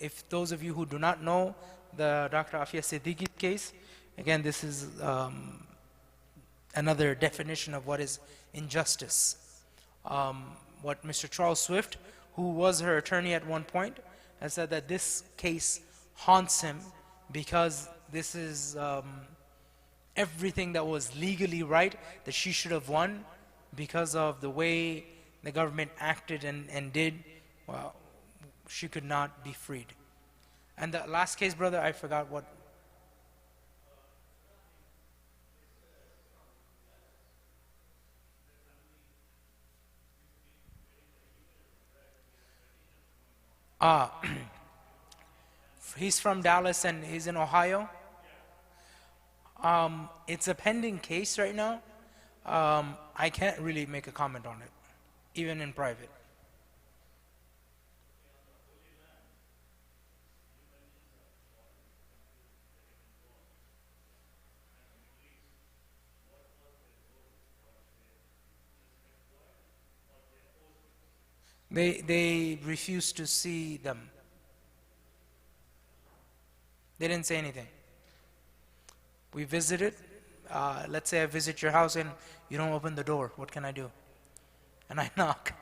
if those of you who do not know the Dr. Afia Siddiqui case, again, this is another definition of what is injustice. What Mr. Charles Swift, who was her attorney at one point, has said that this case haunts him because this is everything that was legally right that she should have won because of the way the government acted and did. Well, she could not be freed. And the last case, brother, I forgot what. He's from Dallas and he's in Ohio. It's a pending case right now. I can't really make a comment on it, even in private. They refused to see them. They didn't say anything. We visited. Let's say I visit your house and you don't open the door. What can I do? And I knock.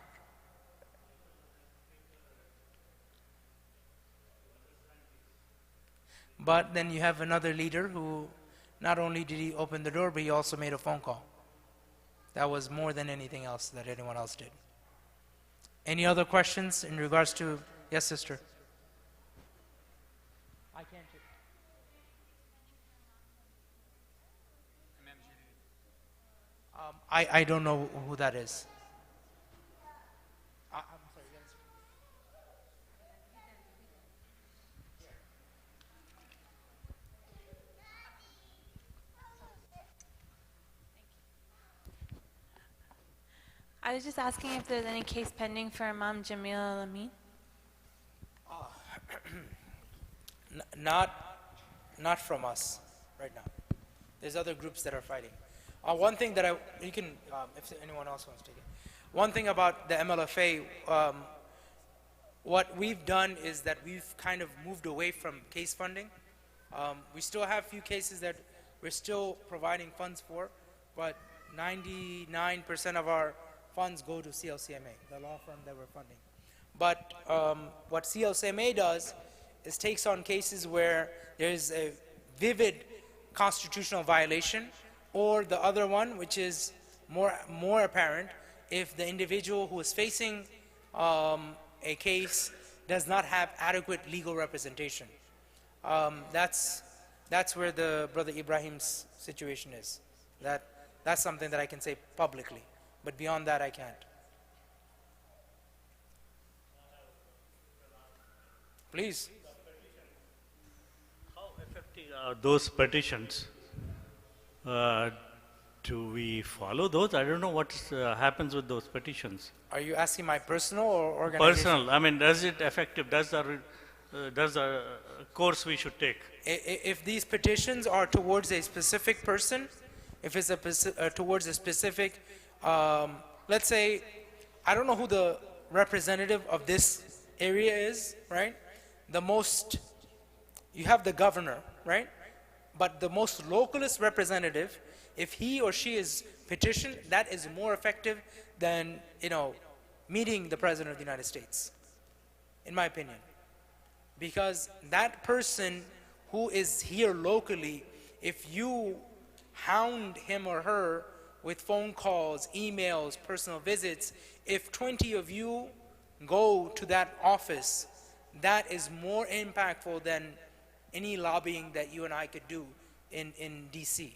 But then you have another leader who not only did he open the door, but he also made a phone call. That was more than anything else that anyone else did. Any other questions in regards to, yes, sister? I can't. I don't know who that is. I'm sorry. I was just asking if there's any case pending for Imam Jamil Al-Amin. Not from us right now. There's other groups that are fighting. One thing that you can, if anyone else wants to take it. One thing about the MLFA, what we've done is that we've kind of moved away from case funding. We still have a few cases that we're still providing funds for, but 99% of our funds go to CLCMA, the law firm that we're funding. But what CLCMA does is takes on cases where there's a vivid constitutional violation, or the other one, which is more apparent, if the individual who is facing a case does not have adequate legal representation. That's where the Brother Ibrahim's situation is. That's something that I can say publicly, but beyond that I can't. Please. How effective are those petitions? Do we follow those? I don't know what happens with those petitions. Are you asking my personal or organization? Personal. I mean, does it effective? Does the course we should take? If these petitions are towards a specific person, if it's towards a specific, let's say, I don't know who the representative of this area is, right? You have the governor, right? But the most localist representative, if he or she is petitioned, that is more effective than, meeting the President of the United States, in my opinion. Because that person who is here locally, if you hound him or her with phone calls, emails, personal visits, if 20 of you go to that office, that is more impactful than any lobbying that you and I could do in DC.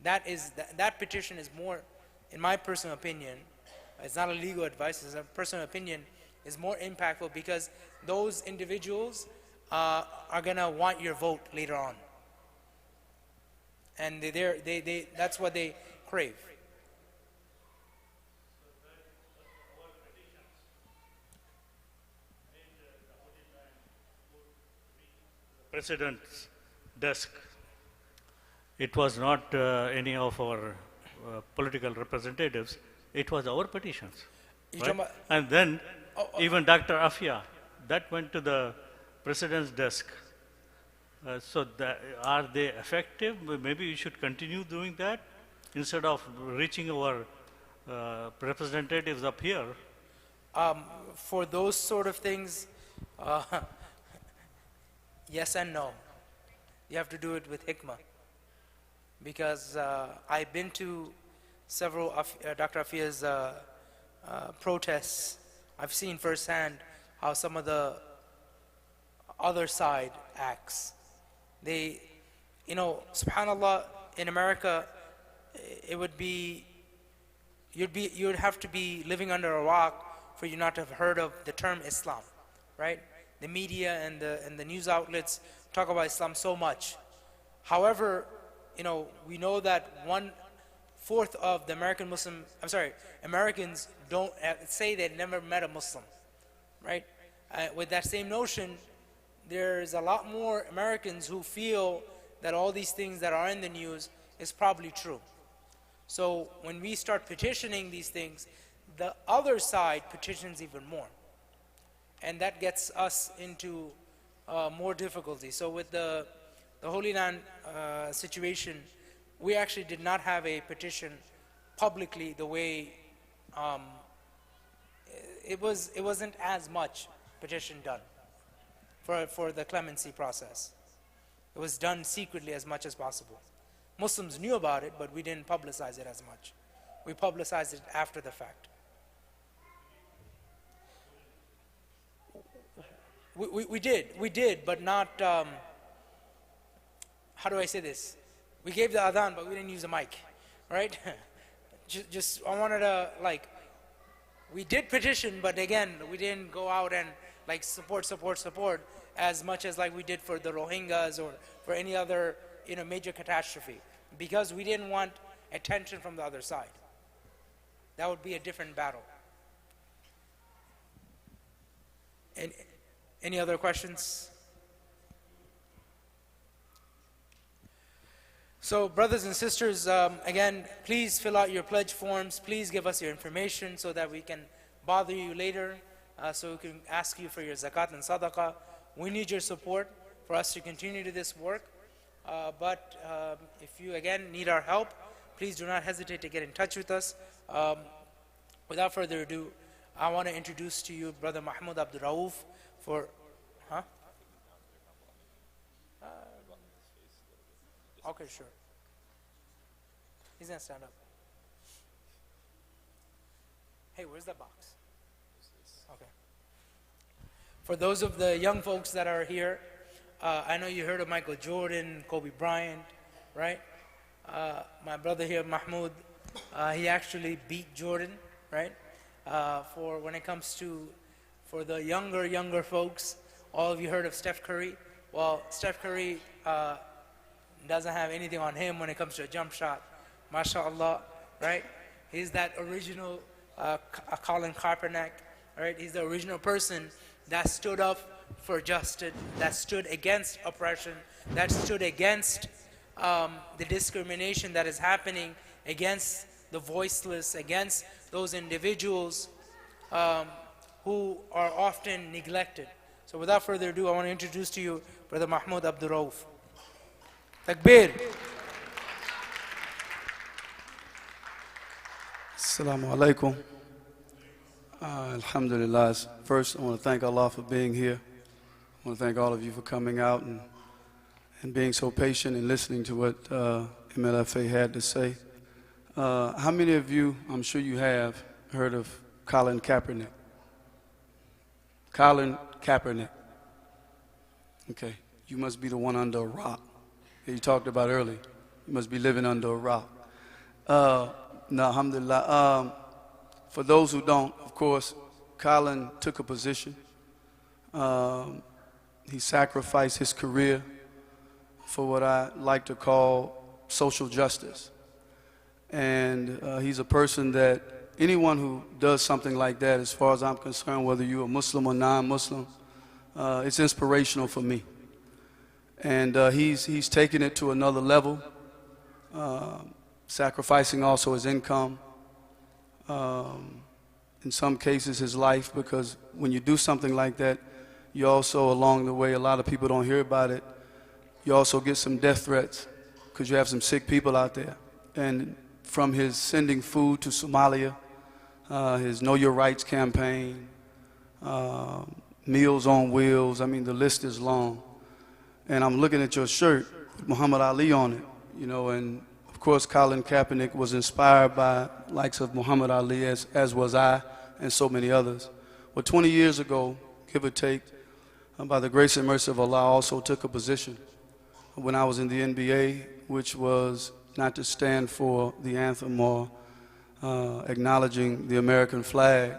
That petition is more, in my personal opinion, it's not a legal advice, it's a personal opinion, is more impactful because those individuals are gonna want your vote later on. And that's what they crave. President's desk. It was not any of our political representatives. It was our petitions. Right? And then even Dr. Afia, that went to the president's desk. Are they effective? Maybe we should continue doing that instead of reaching our representatives up here. For those sort of things, yes and no. You have to do it with hikmah. Because I've been to several of Dr. Afia's protests. I've seen firsthand how some of the other side acts. They, subhanAllah, in America, it would be, you would have to be living under a rock for you not to have heard of the term Islam, right? The media and the news outlets talk about Islam so much. However, we know that 1/4 of the Americans don't say they never met a Muslim, right? With that same notion, there's a lot more Americans who feel that all these things that are in the news is probably true. So when we start petitioning these things, the other side petitions even more. And that gets us into more difficulty. So with the Holy Land situation, we actually did not have a petition publicly the way it wasn't as much petition done for the clemency process. It was done secretly as much as possible. Muslims knew about it, but we didn't publicize it as much. We publicized it after the fact. We did, but not, how do I say this? We gave the adhan, but we didn't use a mic, right? I wanted to, we did petition, but again, we didn't go out and support as much as we did for the Rohingyas or for any other, major catastrophe, because we didn't want attention from the other side. That would be a different battle. Any other questions? So, brothers and sisters, again, please fill out your pledge forms. Please give us your information so that we can bother you later, so we can ask you for your zakat and sadaqah. We need your support for us to continue to this work. But if you, again, need our help, please do not hesitate to get in touch with us. Without further ado, I want to introduce to you Brother Mahmoud Abdul-Rauf for, okay, sure. He's going to stand up. Hey, where's the box? Okay. For those of the young folks that are here, I know you heard of Michael Jordan, Kobe Bryant, right? My brother here, Mahmoud, he actually beat Jordan, right? For when it comes to, for the younger folks, all of you heard of Steph Curry. Well, Steph Curry doesn't have anything on him when it comes to a jump shot. MashaAllah, right? He's that original Colin Kaepernick, right? He's the original person that stood up for justice, that stood against oppression, that stood against the discrimination that is happening against the voiceless, against those individuals who are often neglected. So without further ado, I want to introduce to you Brother Mahmoud Abdul-Rauf. Takbir. Assalamu alaikum. Alhamdulillah. First, I want to thank Allah for being here. I want to thank all of you for coming out and being so patient and listening to what MLFA had to say. How many of you, I'm sure you have, heard of Colin Kaepernick? Colin Kaepernick. Okay, you must be the one under a rock that you talked about earlier. You must be living under a rock. No, alhamdulillah. For those who don't, of course, Colin took a position. He sacrificed his career for what I like to call social justice. And he's a person that anyone who does something like that, as far as I'm concerned, whether you're a Muslim or non-Muslim, it's inspirational for me. And he's taken it to another level, sacrificing also his income, in some cases his life, because when you do something like that, You also, along the way, a lot of people don't hear about it, you also get some death threats because you have some sick people out there. And from his sending food to Somalia, his Know Your Rights campaign, Meals on Wheels, I mean, the list is long. And I'm looking at your shirt with Muhammad Ali on it, you know, and of course Colin Kaepernick was inspired by likes of Muhammad Ali, as was I and so many others. Well, 20 years ago, give or take, by the grace and mercy of Allah, I also took a position when I was in the NBA, which was not to stand for the anthem or acknowledging the American flag,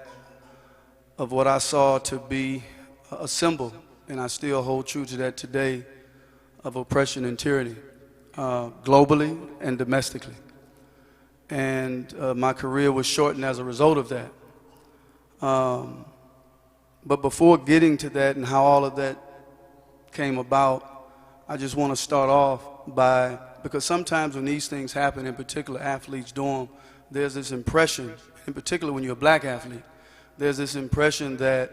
of what I saw to be a symbol, and I still hold true to that today, of oppression and tyranny, globally and domestically. And my career was shortened as a result of that. But before getting to that and how all of that came about, I just want to start off by, because sometimes when these things happen, in particular athletes do them, there's this impression, in particular when you're a black athlete, there's this impression that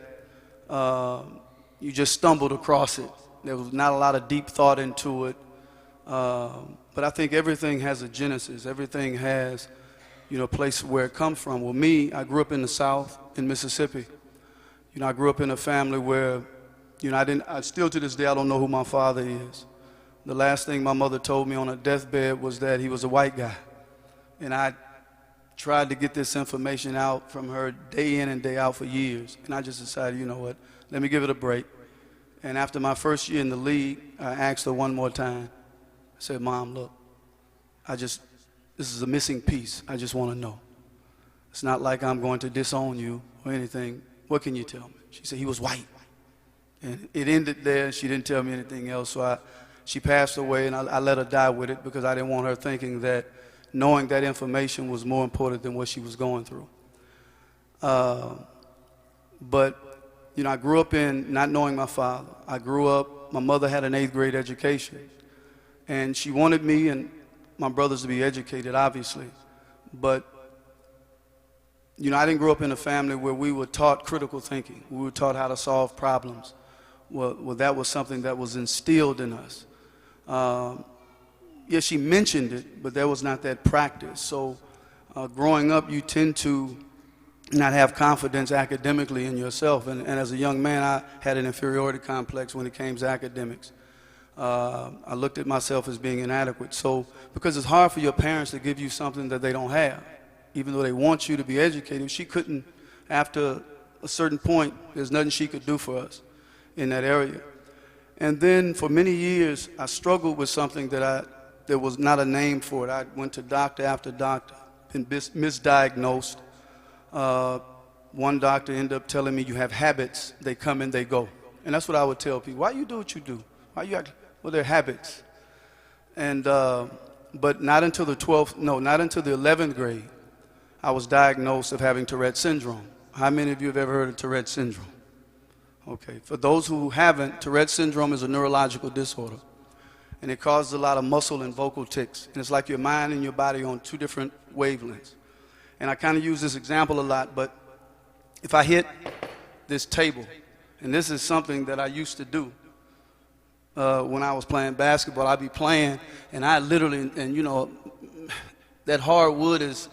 you just stumbled across it. There was not a lot of deep thought into it. But I think everything has a genesis. Everything has, you know, a place where it comes from. Well, me, I grew up in the South, in Mississippi. You know, I grew up in a family where, you know, I still to this day, I don't know who my father is. The last thing my mother told me on her deathbed was that he was a white guy. And I tried to get this information out from her day in and day out for years. And I just decided, you know what, let me give it a break. And after my first year in the league, I asked her one more time. I said, Mom, look, this is a missing piece. I just want to know. It's not like I'm going to disown you or anything. What can you tell me? She said, he was white. And it ended there. She didn't tell me anything else. So she passed away, and I let her die with it because I didn't want her thinking that knowing that information was more important than what she was going through. But, you know, I grew up in not knowing my father. I grew up, my mother had an 8th grade education. And she wanted me and my brothers to be educated, obviously. But, you know, I didn't grow up in a family where we were taught critical thinking. We were taught how to solve problems. Well, that was something that was instilled in us. Yes, she mentioned it, but there was not that practice. So growing up, you tend to not have confidence academically in yourself. And as a young man, I had an inferiority complex when it came to academics. I looked at myself as being inadequate. So, because it's hard for your parents to give you something that they don't have, even though they want you to be educated, she couldn't, after a certain point, there's nothing she could do for us in that area. And then for many years, I struggled with something that there was not a name for it. I went to doctor after doctor, been misdiagnosed. One doctor ended up telling me, you have habits, they come and they go. And that's what I would tell people. Why you do what you do? Why you act? Well, they're habits. And, but not until the 11th grade, I was diagnosed of having Tourette syndrome. How many of you have ever heard of Tourette syndrome? Okay, for those who haven't, Tourette syndrome is a neurological disorder. And it causes a lot of muscle and vocal tics. And it's like your mind and your body on two different wavelengths. And I kind of use this example a lot, but if I hit this table, and this is something that I used to do when I was playing basketball, I'd be playing, and I literally, and you know, that hard wood is,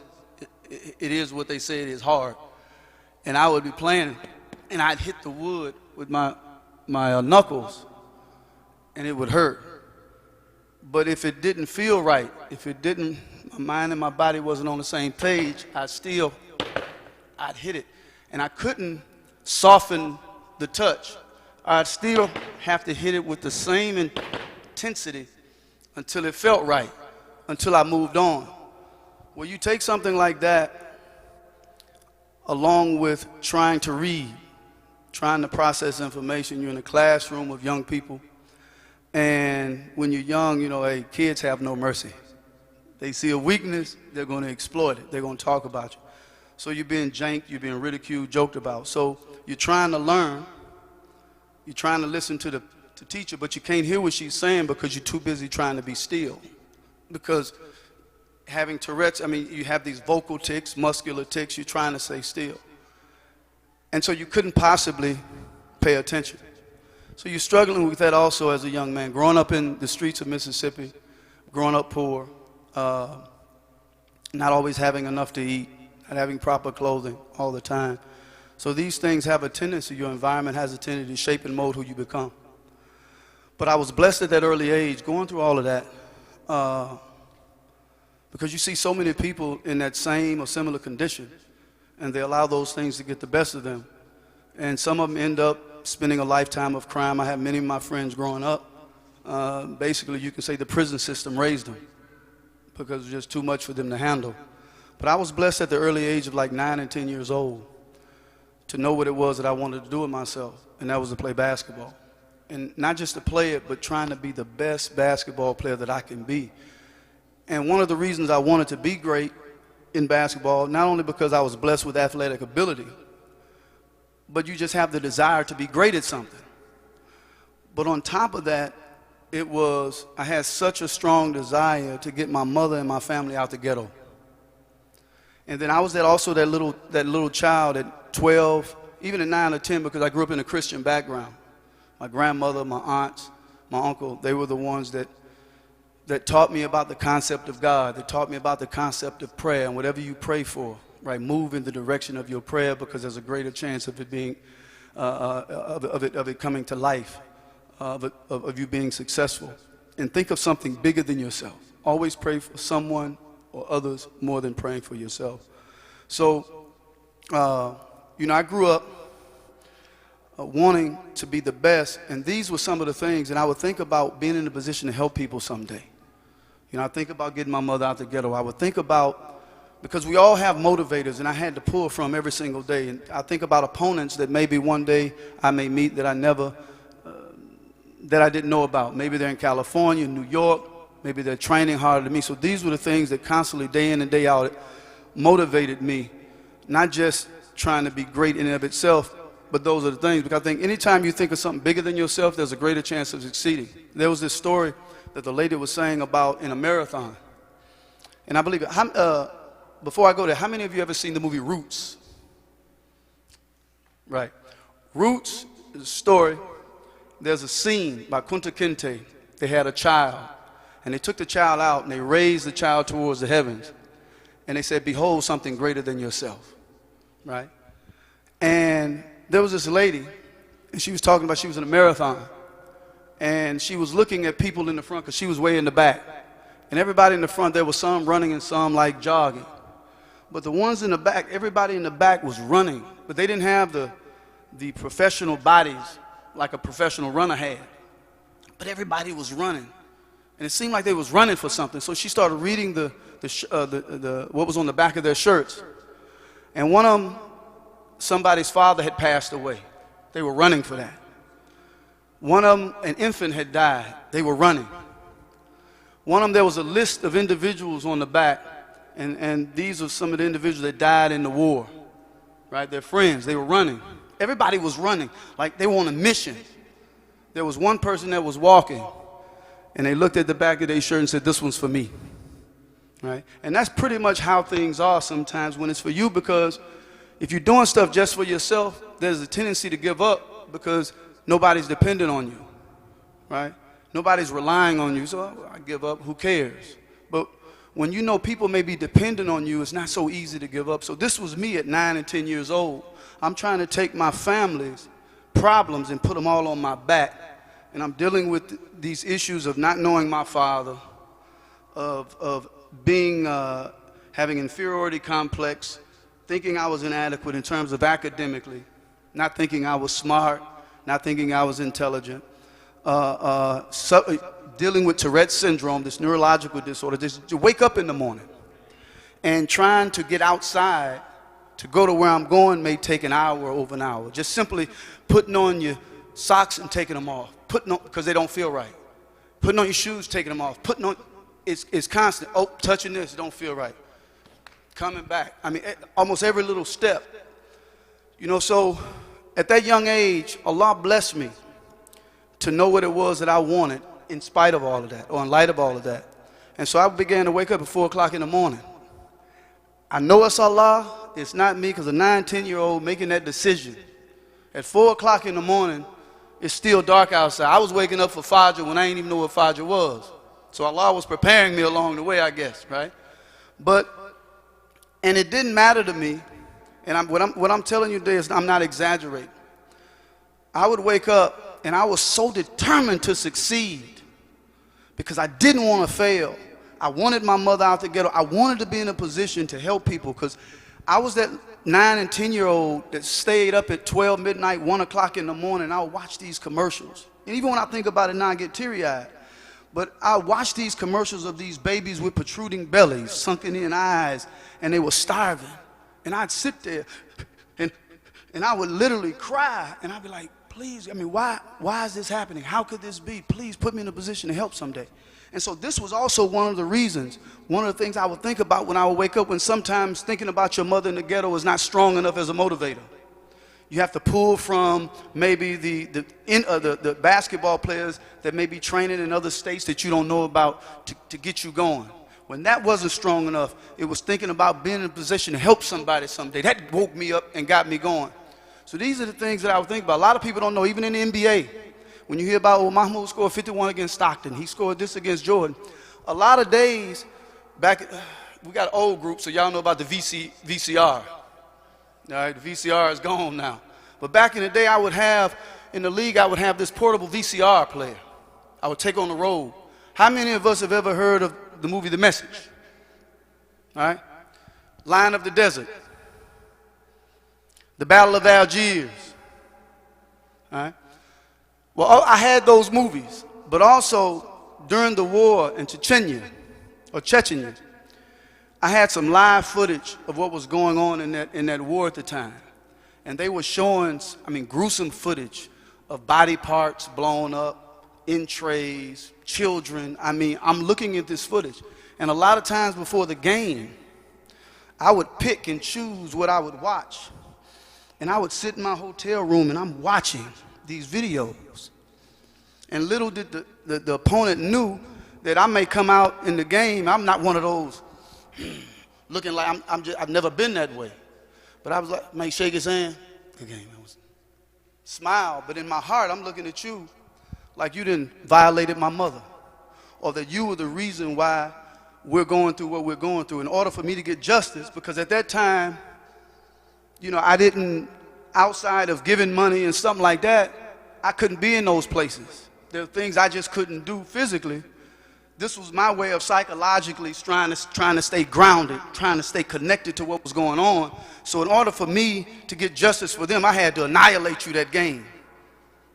it is what they say it is, hard. And I would be playing, and I'd hit the wood with my knuckles, and it would hurt. But if it didn't feel right, if it didn't, my mind and my body wasn't on the same page, I'd hit it. And I couldn't soften the touch. I'd still have to hit it with the same intensity until it felt right, until I moved on. Well, you take something like that along with trying to read, trying to process information. You're in a classroom of young people. And when you're young, you know, hey, kids have no mercy. They see a weakness, they're going to exploit it. They're going to talk about you. So you're being janked, you're being ridiculed, joked about. So you're trying to learn. You're trying to listen to the teacher, but you can't hear what she's saying because you're too busy trying to be still. Because having Tourette's, I mean, you have these vocal tics, muscular tics, you're trying to stay still. And so you couldn't possibly pay attention. So you're struggling with that also as a young man, growing up in the streets of Mississippi, growing up poor, not always having enough to eat, not having proper clothing all the time. So these things have a tendency, your environment has a tendency to shape and mold who you become. But I was blessed at that early age, going through all of that, because you see so many people in that same or similar condition, and they allow those things to get the best of them. And some of them end up spending a lifetime of crime. I have many of my friends growing up. Basically, you can say the prison system raised them because it was just too much for them to handle. But I was blessed at the early age of like 9 and 10 years old to know what it was that I wanted to do with myself, and that was to play basketball. And not just to play it, but trying to be the best basketball player that I can be. And one of the reasons I wanted to be great in basketball, not only because I was blessed with athletic ability, but you just have the desire to be great at something. But on top of that, I had such a strong desire to get my mother and my family out the ghetto. And then I was also that little child at 12, even at 9 or 10, because I grew up in a Christian background. My grandmother, my aunts, my uncle, they were the ones that taught me about the concept of God. They taught me about the concept of prayer, and whatever you pray for, right, move in the direction of your prayer, because there's a greater chance of it being, of it coming to life, of you being successful. And think of something bigger than yourself. Always pray for someone or others more than praying for yourself. So, I grew up wanting to be the best, and these were some of the things, and I would think about being in a position to help people someday. I think about getting my mother out the ghetto. I would think about, because we all have motivators, and I had to pull from every single day, and I think about opponents that maybe one day I may meet that I didn't know about. Maybe they're in California, New York, maybe they're training harder than me. So these were the things that constantly, day in and day out, motivated me, not just trying to be great in and of itself, but those are the things. Because I think anytime you think of something bigger than yourself, there's a greater chance of succeeding. There was this story that the lady was saying about in a marathon. And I believe it. Before I go there, how many of you ever seen the movie Roots? Right. Roots is a story. There's a scene by Kunta Kinte. They had a child, and they took the child out, and they raised the child towards the heavens. And they said, behold something greater than yourself. Right? And there was this lady, and she was talking about she was in a marathon, and she was looking at people in the front because she was way in the back. And everybody in the front, there was some running and some like jogging. But the ones in the back, everybody in the back was running, but they didn't have the professional bodies like a professional runner had. But everybody was running, and it seemed like they was running for something. So she started reading what was on the back of their shirts, and one of them, somebody's father had passed away. They were running for that. One of them, an infant had died. They were running. One of them, there was a list of individuals on the back, and these are some of the individuals that died in the war, right? Their friends, they were running. Everybody was running, like they were on a mission. There was one person that was walking, and they looked at the back of their shirt and said, this one's for me, right? And that's pretty much how things are sometimes when it's for you, because if you're doing stuff just for yourself, there's a tendency to give up because nobody's dependent on you, right? Nobody's relying on you, so I give up, who cares? But when you know people may be dependent on you, it's not so easy to give up. So this was me at 9 and 10 years old. I'm trying to take my family's problems and put them all on my back, and I'm dealing with these issues of not knowing my father, of being, having inferiority complex, thinking I was inadequate in terms of academically, not thinking I was smart, not thinking I was intelligent, dealing with Tourette syndrome, this neurological disorder, just to wake up in the morning and trying to get outside to go to where I'm going may take an hour or over an hour. Just simply putting on your socks and taking them off, putting on, because they don't feel right. Putting on your shoes, taking them off, putting on, it's constant. Oh, touching this, it don't feel right. Coming back. I mean, almost every little step. So at that young age, Allah blessed me to know what it was that I wanted in spite of all of that, or in light of all of that. And so I began to wake up at 4 o'clock in the morning. I know it's Allah, it's not me, because a 9, 10-year-old making that decision at 4 o'clock in the morning it's still dark outside. I was waking up for Fajr when I didn't even know what Fajr was. So Allah was preparing me along the way, I guess, right? And it didn't matter to me, and what I'm telling you today is I'm not exaggerating. I would wake up, and I was so determined to succeed because I didn't want to fail. I wanted my mother out the ghetto. I wanted to be in a position to help people because I was that 9 and 10-year-old that stayed up at 12 midnight, 1 o'clock in the morning. I would watch these commercials. And even when I think about it now, I get teary-eyed. But I watched these commercials of these babies with protruding bellies, sunken in eyes, and they were starving. And I'd sit there, and I would literally cry, and I'd be like, please, I mean, why is this happening? How could this be? Please put me in a position to help someday. And so this was also one of the reasons, one of the things I would think about when I would wake up, when sometimes thinking about your mother in the ghetto is not strong enough as a motivator. You have to pull from maybe the basketball players that may be training in other states that you don't know about to get you going. When that wasn't strong enough, it was thinking about being in a position to help somebody someday. That woke me up and got me going. So these are the things that I would think about. A lot of people don't know, even in the NBA, when you hear about, Mahmoud scored 51 against Stockton, he scored this against Jordan. A lot of days back, we got an old group, so y'all know about the VCR. All right, the VCR is gone now. But back in the day, in the league, I would have this portable VCR player. I would take on the road. How many of us have ever heard of the movie The Message? All right? Lion of the Desert. The Battle of Algiers. All right? Well, I had those movies, but also during the war in Chechnya, I had some live footage of what was going on in that war at the time. And they were showing, gruesome footage of body parts blown up, entrails, children. I'm looking at this footage. And a lot of times before the game, I would pick and choose what I would watch. And I would sit in my hotel room and I'm watching these videos. And little did the opponent knew that I may come out in the game. I'm not one of those looking like I've never been that way. But I was like, may shake his hand. Good game. I was smile, but in my heart, I'm looking at you like you didn't violated my mother, or that you were the reason why we're going through what we're going through. In order for me to get justice, because at that time, I didn't, outside of giving money and something like that, I couldn't be in those places. There were things I just couldn't do physically. This was my way of psychologically trying to stay grounded, trying to stay connected to what was going on. So in order for me to get justice for them, I had to annihilate you that game.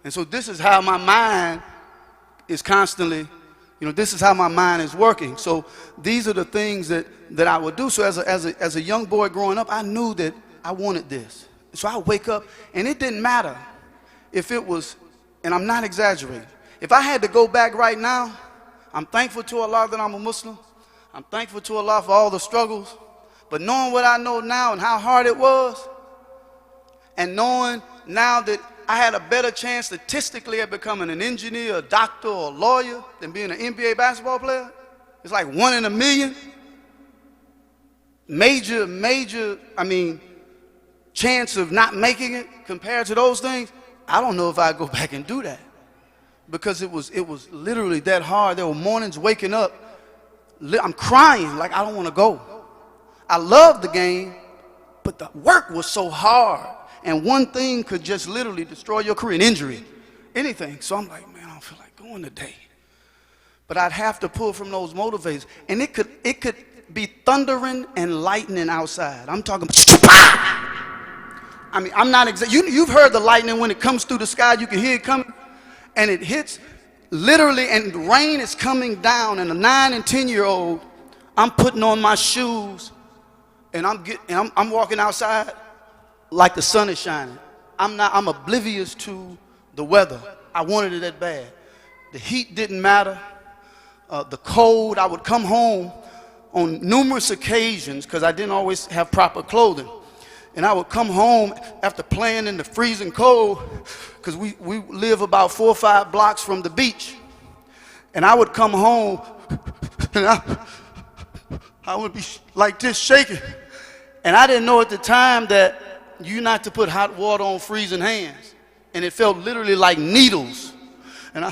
And so this is how my mind is constantly, this is how my mind is working. So these are the things that I would do. So as a young boy growing up, I knew that I wanted this. So I would wake up, and it didn't matter if it was, and I'm not exaggerating, if I had to go back right now, I'm thankful to Allah that I'm a Muslim. I'm thankful to Allah for all the struggles. But knowing what I know now and how hard it was, and knowing now that I had a better chance statistically at becoming an engineer, a doctor, or a lawyer than being an NBA basketball player, it's like 1 in a million. Major, chance of not making it compared to those things. I don't know if I'd go back and do that. Because it was literally that hard. There were mornings waking up, I'm crying like I don't want to go. I loved the game, but the work was so hard. And one thing could just literally destroy your career, an injury, anything. So I'm like, man, I don't feel like going today. But I'd have to pull from those motivators. And it could be thundering and lightning outside. I'm talking about, I'm not you've heard the lightning when it comes through the sky, you can hear it coming. And it hits literally, and rain is coming down, and a 9 and 10-year-old, I'm putting on my shoes, and I'm walking outside like the sun is shining. I'm oblivious to the weather. I wanted it that bad. The heat didn't matter. The cold, I would come home on numerous occasions because I didn't always have proper clothing. And I would come home after playing in the freezing cold, because we live about 4 or 5 blocks from the beach. And I would come home, and I would be like this, shaking. And I didn't know at the time that you're not to put hot water on freezing hands. and it felt literally like needles. And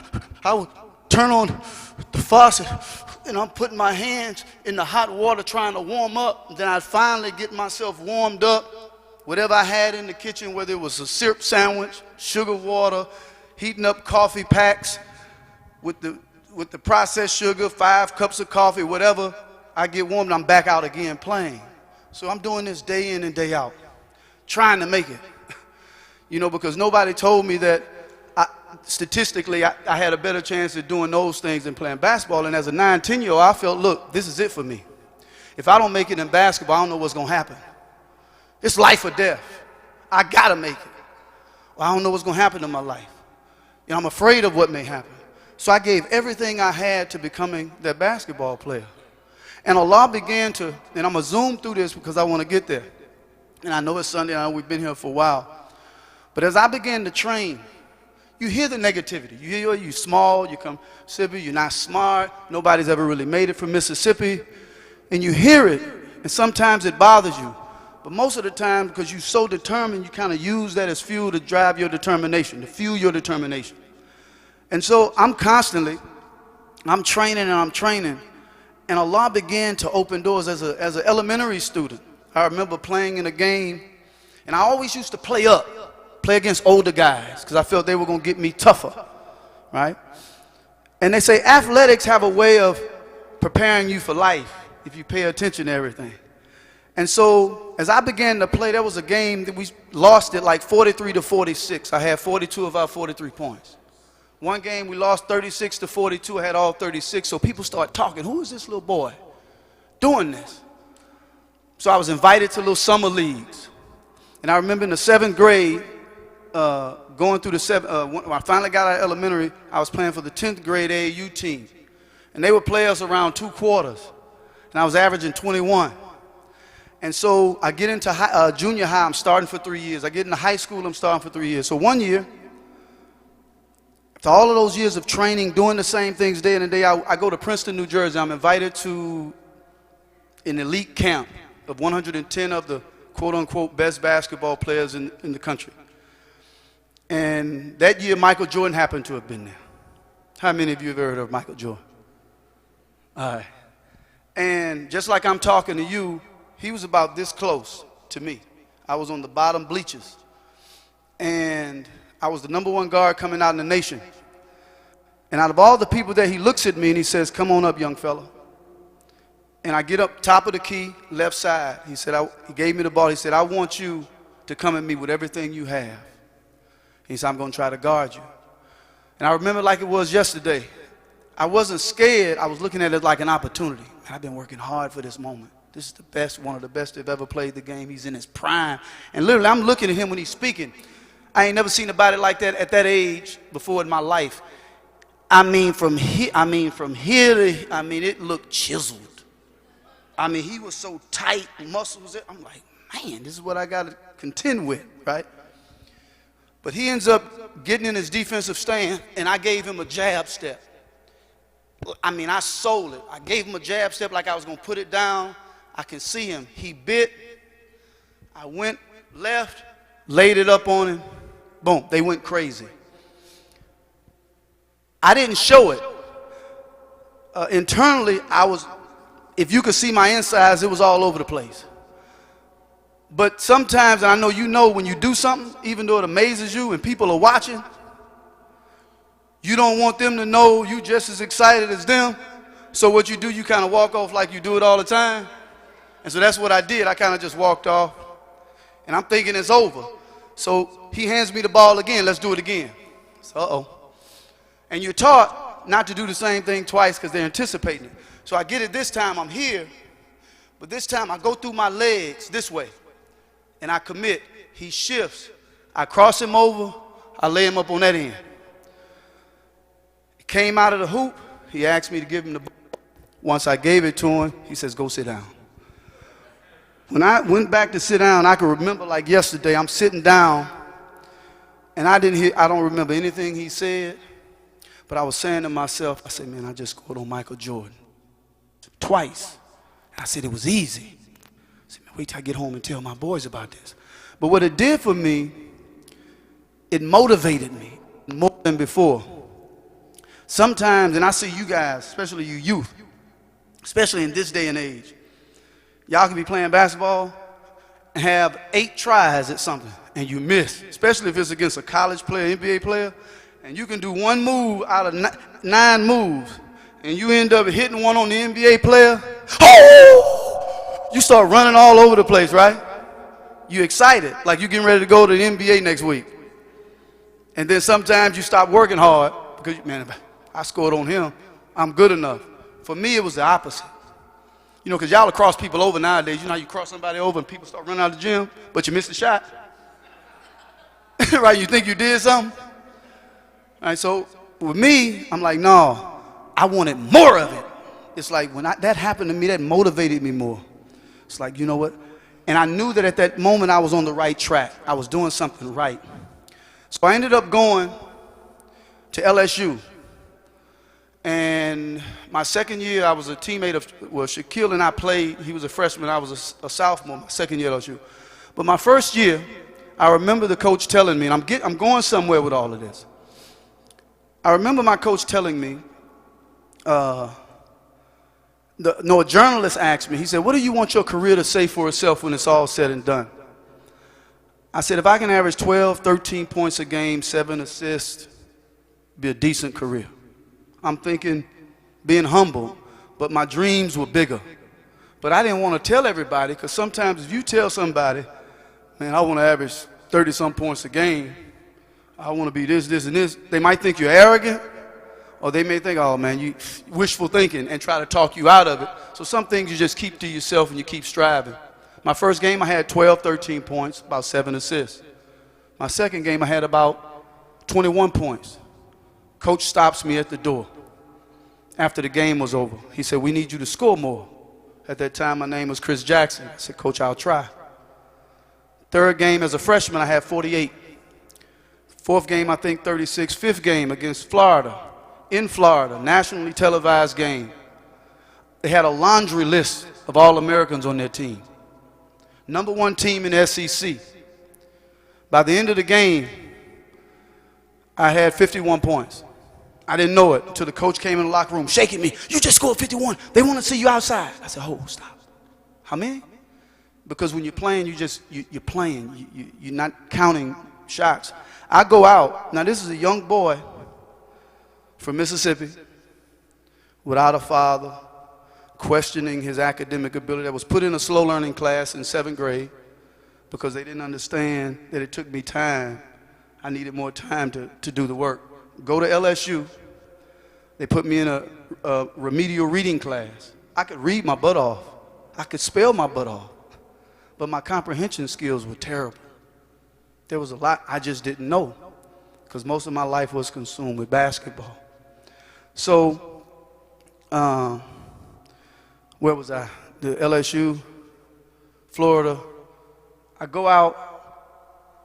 I would turn on the faucet, and I'm putting my hands in the hot water trying to warm up. And then I'd finally get myself warmed up. Whatever I had in the kitchen, whether it was a syrup sandwich, sugar water, heating up coffee packs with the processed sugar, 5 cups of coffee, whatever, I get warm and I'm back out again playing. So I'm doing this day in and day out, trying to make it. You know, because nobody told me that statistically I had a better chance of doing those things than playing basketball. And as a 9, 10-year-old, I felt, look, this is it for me. If I don't make it in basketball, I don't know what's going to happen. It's life or death. I got to make it. Well, I don't know what's going to happen in my life. You know, I'm afraid of what may happen. So I gave everything I had to becoming that basketball player. And Allah began to, and I'm going to zoom through this because I want to get there. And I know it's Sunday, and I know we've been here for a while. But as I began to train, you hear the negativity. You hear you're small, you come Mississippi, you're not smart, nobody's ever really made it from Mississippi. And you hear it, and sometimes it bothers you. But most of the time, because you're so determined, you kind of use that as fuel to drive your determination, to fuel your determination. And so I'm training and I'm training. And Allah began to open doors as an elementary student. I remember playing in a game, and I always used to play against older guys, because I felt they were going to get me tougher, right? And they say athletics have a way of preparing you for life if you pay attention to everything. And so as I began to play, there was a game that we lost it like 43-46. I had 42 of our 43 points. One game we lost 36-42. I had all 36. So people started talking, who is this little boy doing this? So I was invited to little summer leagues. And I remember in the 7th grade, going through when I finally got out of elementary, I was playing for the 10th grade AAU team. And they would play us around 2 quarters. And I was averaging 21. And so I get into junior high, I'm starting for 3 years. I get into high school, I'm starting for 3 years. So one year, after all of those years of training, doing the same things day in and day out, I go to Princeton, New Jersey. I'm invited to an elite camp of 110 of the quote-unquote best basketball players in the country. And that year, Michael Jordan happened to have been there. How many of you have ever heard of Michael Jordan? All right. And just like I'm talking to you, he was about this close to me. I was on the bottom bleachers. And I was the #1 guard coming out in the nation. And out of all the people there, he looks at me and he says, come on up, young fella. And I get up top of the key, left side. He said, he gave me the ball. He said, I want you to come at me with everything you have. He said, I'm going to try to guard you. And I remember like it was yesterday. I wasn't scared. I was looking at it like an opportunity. Man, I've been working hard for this moment. This is the best, one of the best that have ever played the game. He's in his prime. And literally, I'm looking at him when he's speaking. I ain't never seen anybody like that at that age before in my life. From here to, it looked chiseled. He was so tight, muscles. I'm like, man, this is what I got to contend with, right? But he ends up getting in his defensive stand, and I gave him a jab step. I sold it. I gave him a jab step like I was going to put it down. I can see him. He bit. I went left, laid it up on him. Boom, they went crazy. I didn't show it. Internally, if you could see my insides, it was all over the place. But sometimes, and I know you know when you do something, even though it amazes you and people are watching, you don't want them to know you just as excited as them. So what you do, you kind of walk off like you do it all the time. And so that's what I did. I kind of just walked off. And I'm thinking it's over. So he hands me the ball again. Let's do it again. So, uh-oh. And you're taught not to do the same thing twice because they're anticipating it. So I get it this time. I'm here. But this time I go through my legs this way. And I commit. He shifts. I cross him over. I lay him up on that end. He came out of the hoop. He asked me to give him the ball. Once I gave it to him, he says, go sit down. When I went back to sit down, I can remember like yesterday, I'm sitting down, and I don't remember anything he said, but I was saying to myself, I said, man, I just scored on Michael Jordan twice. I said, it was easy. I said, man, wait till I get home and tell my boys about this. But what it did for me, it motivated me more than before. Sometimes, and I see you guys, especially you youth, especially in this day and age, y'all can be playing basketball and have 8 tries at something and you miss, especially if it's against a college player, NBA player, and you can do one move out of 9 moves and you end up hitting one on the NBA player. Oh! You start running all over the place, right? You excited, like you're getting ready to go to the NBA next week. And then sometimes you stop working hard because, man, if I scored on him, I'm good enough. For me, it was the opposite. You know, because y'all will cross people over nowadays. You know how you cross somebody over and people start running out of the gym, but you missed the shot? Right, you think you did something? All right, so with me, I'm like, no, I wanted more of it. It's like when that happened to me, that motivated me more. It's like, you know what? And I knew that at that moment I was on the right track. I was doing something right. So I ended up going to LSU. And my second year, I was a teammate of, well, Shaquille and I played. He was a freshman. I was a sophomore, my second year at LSU. But my first year, I remember the coach telling me, and I'm going somewhere with all of this. I remember my coach telling me, a journalist asked me, he said, what do you want your career to say for itself when it's all said and done? I said, if I can average 12, 13 points a game, 7 assists, be a decent career. I'm thinking being humble, but my dreams were bigger. But I didn't want to tell everybody, because sometimes if you tell somebody, man, I want to average 30-some points a game, I want to be this, this, and this, they might think you're arrogant, or they may think, oh, man, you wishful thinking, and try to talk you out of it. So some things you just keep to yourself and you keep striving. My first game, I had 12, 13 points, about 7 assists. My second game, I had about 21 points. Coach stops me at the door after the game was over. He said, we need you to score more. At that time, my name was Chris Jackson. I said, Coach, I'll try. Third game as a freshman, I had 48. Fourth game, I think 36. Fifth game against Florida, in Florida, nationally televised game. They had a laundry list of All-Americans on their team. Number 1 team in the SEC. By the end of the game, I had 51 points. I didn't know it until the coach came in the locker room shaking me. You just scored 51. They want to see you outside. I said, oh, stop. How many? Because when you're playing, you're playing. You're not counting shots. I go out. Now, this is a young boy from Mississippi without a father, questioning his academic ability. I was put in a slow learning class in 7th grade because they didn't understand that it took me time. I needed more time to do the work. Go to LSU. They put me in a remedial reading class. I could read my butt off. I could spell my butt off. But my comprehension skills were terrible. There was a lot I just didn't know because most of my life was consumed with basketball. So, where was I? The LSU, Florida. I go out,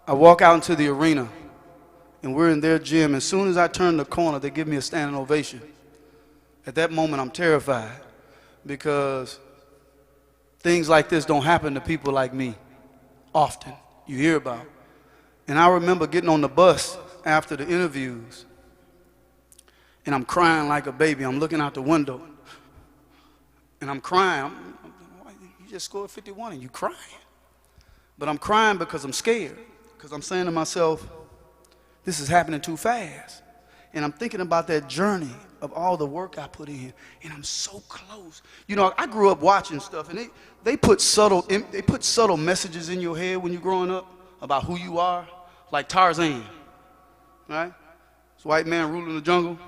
I walk out into the arena, and we're in their gym. As soon as I turn the corner, they give me a standing ovation. At that moment, I'm terrified because things like this don't happen to people like me often. You hear about it. And I remember getting on the bus after the interviews, and I'm crying like a baby. I'm looking out the window, and I'm crying. You just scored 51 and you crying. But I'm crying because I'm scared, because I'm saying to myself, this is happening too fast. And I'm thinking about that journey of all the work I put in, and I'm so close. You know, I grew up watching stuff, and they put subtle messages in your head when you're growing up about who you are, like Tarzan, right? This white man ruling the jungle.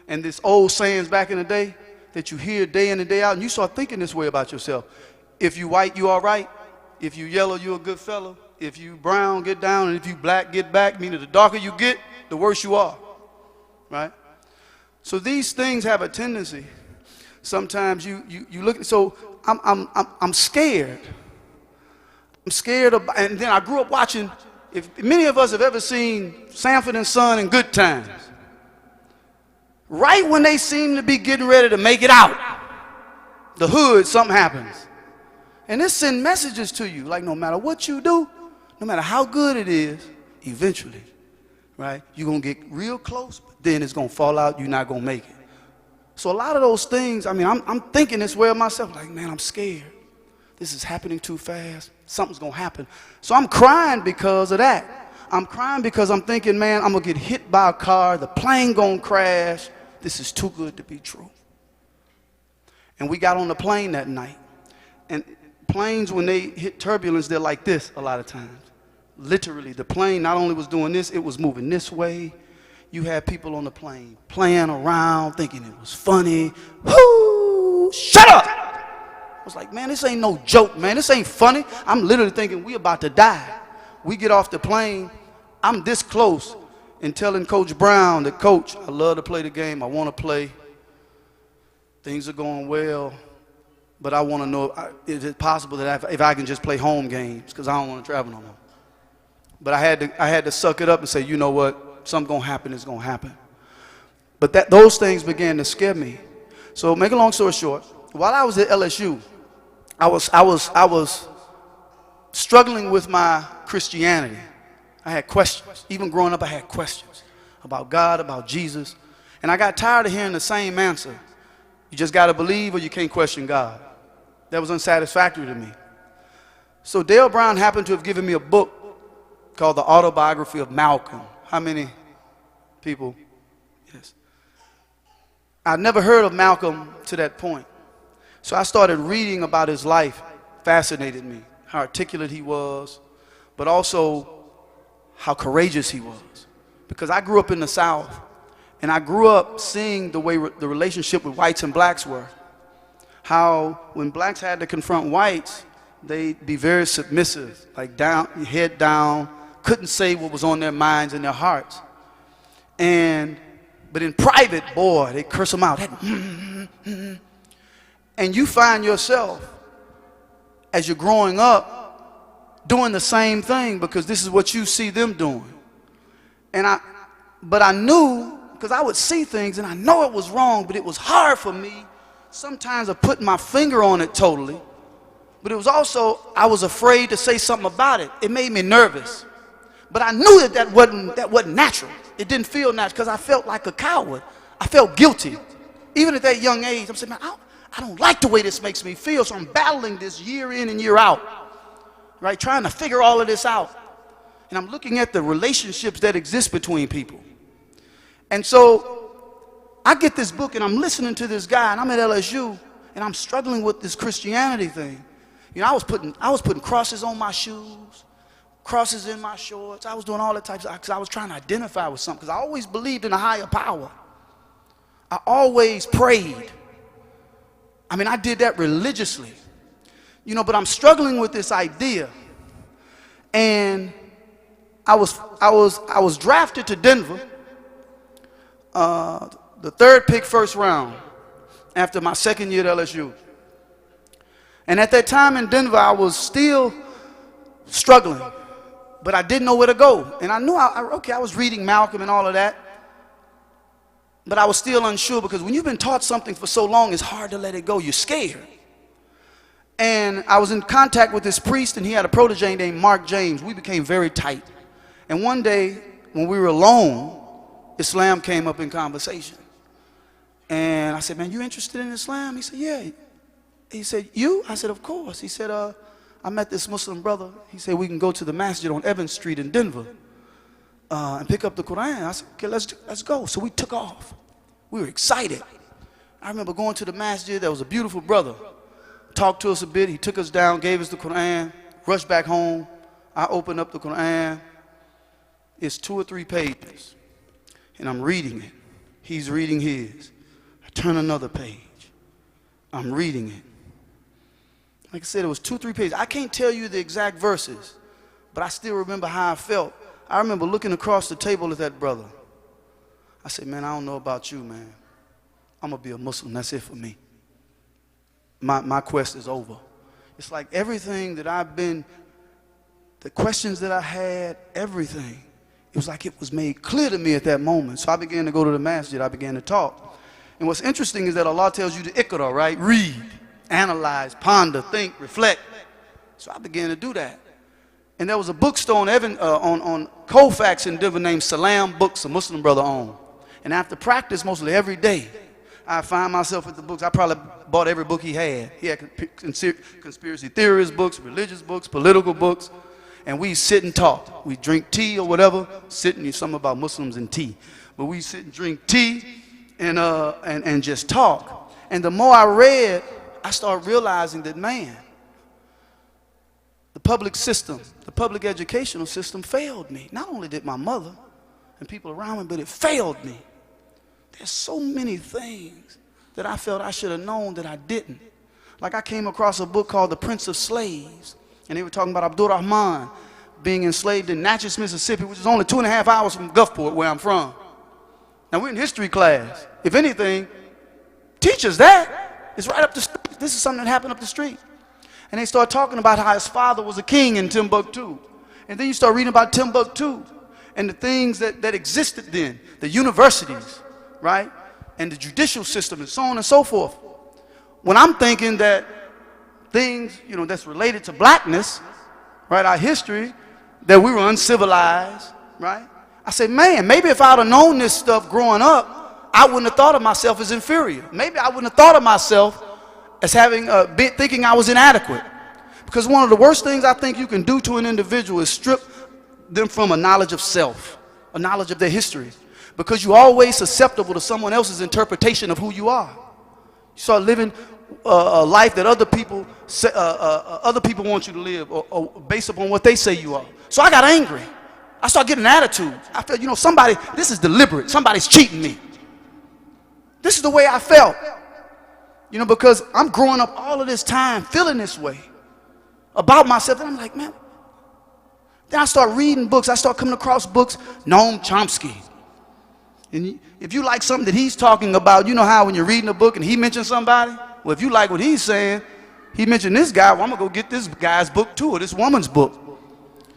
And this old sayings back in the day that you hear day in and day out, and you start thinking this way about yourself. If you white, you all right. If you yellow, you're a good fellow. If you brown, get down. And if you black, get back. Meaning the darker you get, the worse you are, right? So these things have a tendency. Sometimes you look. So I'm scared. I'm scared of. And then I grew up watching. If many of us have ever seen Sanford and Son in Good Times, right when they seem to be getting ready to make it out, the hood, something happens. And it sends messages to you, like no matter what you do, no matter how good it is, eventually right? You're going to get real close, but then it's going to fall out. You're not going to make it. So a lot of those things, I mean, I'm thinking this way of myself, like, man, I'm scared. This is happening too fast. Something's going to happen. So I'm crying because of that. I'm crying because I'm thinking, man, I'm going to get hit by a car. The plane going to crash. This is too good to be true. And we got on the plane that night. And planes, when they hit turbulence, they're like this a lot of times. Literally, the plane not only was doing this, it was moving this way. You had people on the plane playing around, thinking it was funny. Whoo! Shut up! I was like, man, this ain't no joke, man. This ain't funny. I'm literally thinking we about to die. We get off the plane. I'm this close and telling Coach Brown that, Coach, I love to play the game. I want to play. Things are going well. But I want to know, is it possible that if I can just play home games, because I don't want to travel no more. But I had to suck it up and say, you know what? Something's going to happen, it's going to happen. But those things began to scare me. So make a long story short, while I was at LSU, I was struggling with my Christianity. I had questions. Even growing up, I had questions about God, about Jesus. And I got tired of hearing the same answer. You just got to believe or you can't question God. That was unsatisfactory to me. So Dale Brown happened to have given me a book called The Autobiography of Malcolm. How many people? Yes. I'd never heard of Malcolm to that point. So I started reading about his life. Fascinated me. How articulate he was, but also how courageous he was. Because I grew up in the South, and I grew up seeing the way the relationship with whites and blacks were. How when blacks had to confront whites, they'd be very submissive, like down, head down, couldn't say what was on their minds and their hearts. But in private, boy, they curse them out. And you find yourself, as you're growing up, doing the same thing because this is what you see them doing. But I knew, because I would see things and I know it was wrong, but it was hard for me sometimes of putting my finger on it totally. But it was also, I was afraid to say something about it. It made me nervous. But I knew that wasn't natural. It didn't feel natural because I felt like a coward. I felt guilty. Even at that young age, I'm saying, man, I don't like the way this makes me feel, so I'm battling this year in and year out, right? Trying to figure all of this out. And I'm looking at the relationships that exist between people. And so I get this book and I'm listening to this guy, and I'm at LSU and I'm struggling with this Christianity thing. You know, I was putting crosses on my shoes, crosses in my shorts. I was doing all the types of, because I was trying to identify with something, because I always believed in a higher power. I always prayed. I mean, I did that religiously, you know, but I'm struggling with this idea. And I was drafted to Denver, the third pick, first round, after my second year at LSU. And at that time in Denver, I was still struggling, but I didn't know where to go. And I knew, I was reading Malcolm and all of that, but I was still unsure, because when you've been taught something for so long, it's hard to let it go. You're scared. And I was in contact with this priest, and he had a protege named Mark James. We became very tight. And one day, when we were alone, Islam came up in conversation. And I said, man, you interested in Islam? He said, yeah. He said, you? I said, of course. He said, I met this Muslim brother. He said, we can go to the masjid on Evans Street in Denver and pick up the Quran. I said, okay, let's go. So we took off. We were excited. I remember going to the masjid. There was a beautiful brother. Talked to us a bit. He took us down, gave us the Quran, rushed back home. I opened up the Quran. It's 2 or 3 pages. And I'm reading it. He's reading his. I turn another page. I'm reading it. Like I said, it was 2 or 3 pages. I can't tell you the exact verses, but I still remember how I felt. I remember looking across the table at that brother. I said, man, I don't know about you, man. I'm going to be a Muslim. That's it for me. My quest is over. It's like everything that I've been, the questions that I had, everything, it was like it was made clear to me at that moment. So I began to go to the masjid. I began to talk. And what's interesting is that Allah tells you to iqra, right? Read, analyze, ponder, think, reflect. So I began to do that. And there was a bookstore on Colfax in Denver named Salam Books, a Muslim brother owned. And after practice, mostly every day, I find myself at the books. I probably bought every book he had. He had conspiracy theorist books, religious books, political books. And we sit and talk. We drink tea or whatever. Sitting, something about Muslims and tea. But we sit and drink tea and just talk. And the more I read, I started realizing that, man, the public system, the public educational system failed me. Not only did my mother and people around me, but it failed me. There's so many things that I felt I should have known that I didn't. Like I came across a book called The Prince of Slaves, and they were talking about Abdul-Rauf being enslaved in Natchez, Mississippi, which is only 2.5 hours from Gulfport, where I'm from. Now we're in history class. If anything, teach us that. It's right up the street. This is something that happened up the street. And they start talking about how his father was a king in Timbuktu. And then you start reading about Timbuktu and the things that existed then, the universities, right? And the judicial system and so on and so forth. When I'm thinking that things, that's related to blackness, right, our history, that we were uncivilized, right? I say, man, maybe if I'd have known this stuff growing up, I wouldn't have thought of myself as inferior. Maybe I wouldn't have thought of myself as thinking I was inadequate. Because one of the worst things I think you can do to an individual is strip them from a knowledge of self, a knowledge of their history. Because you're always susceptible to someone else's interpretation of who you are. You start living a life that other people want you to live, or based upon what they say you are. So I got angry. I started getting an attitude. I felt, this is deliberate. Somebody's cheating me. This is the way I felt. Because I'm growing up all of this time feeling this way about myself. And I'm like, man. Then I start reading books. I start coming across books, Noam Chomsky. And if you like something that he's talking about, you know how when you're reading a book and he mentions somebody? Well, if you like what he's saying, he mentioned this guy, well, I'm going to go get this guy's book too, or this woman's book.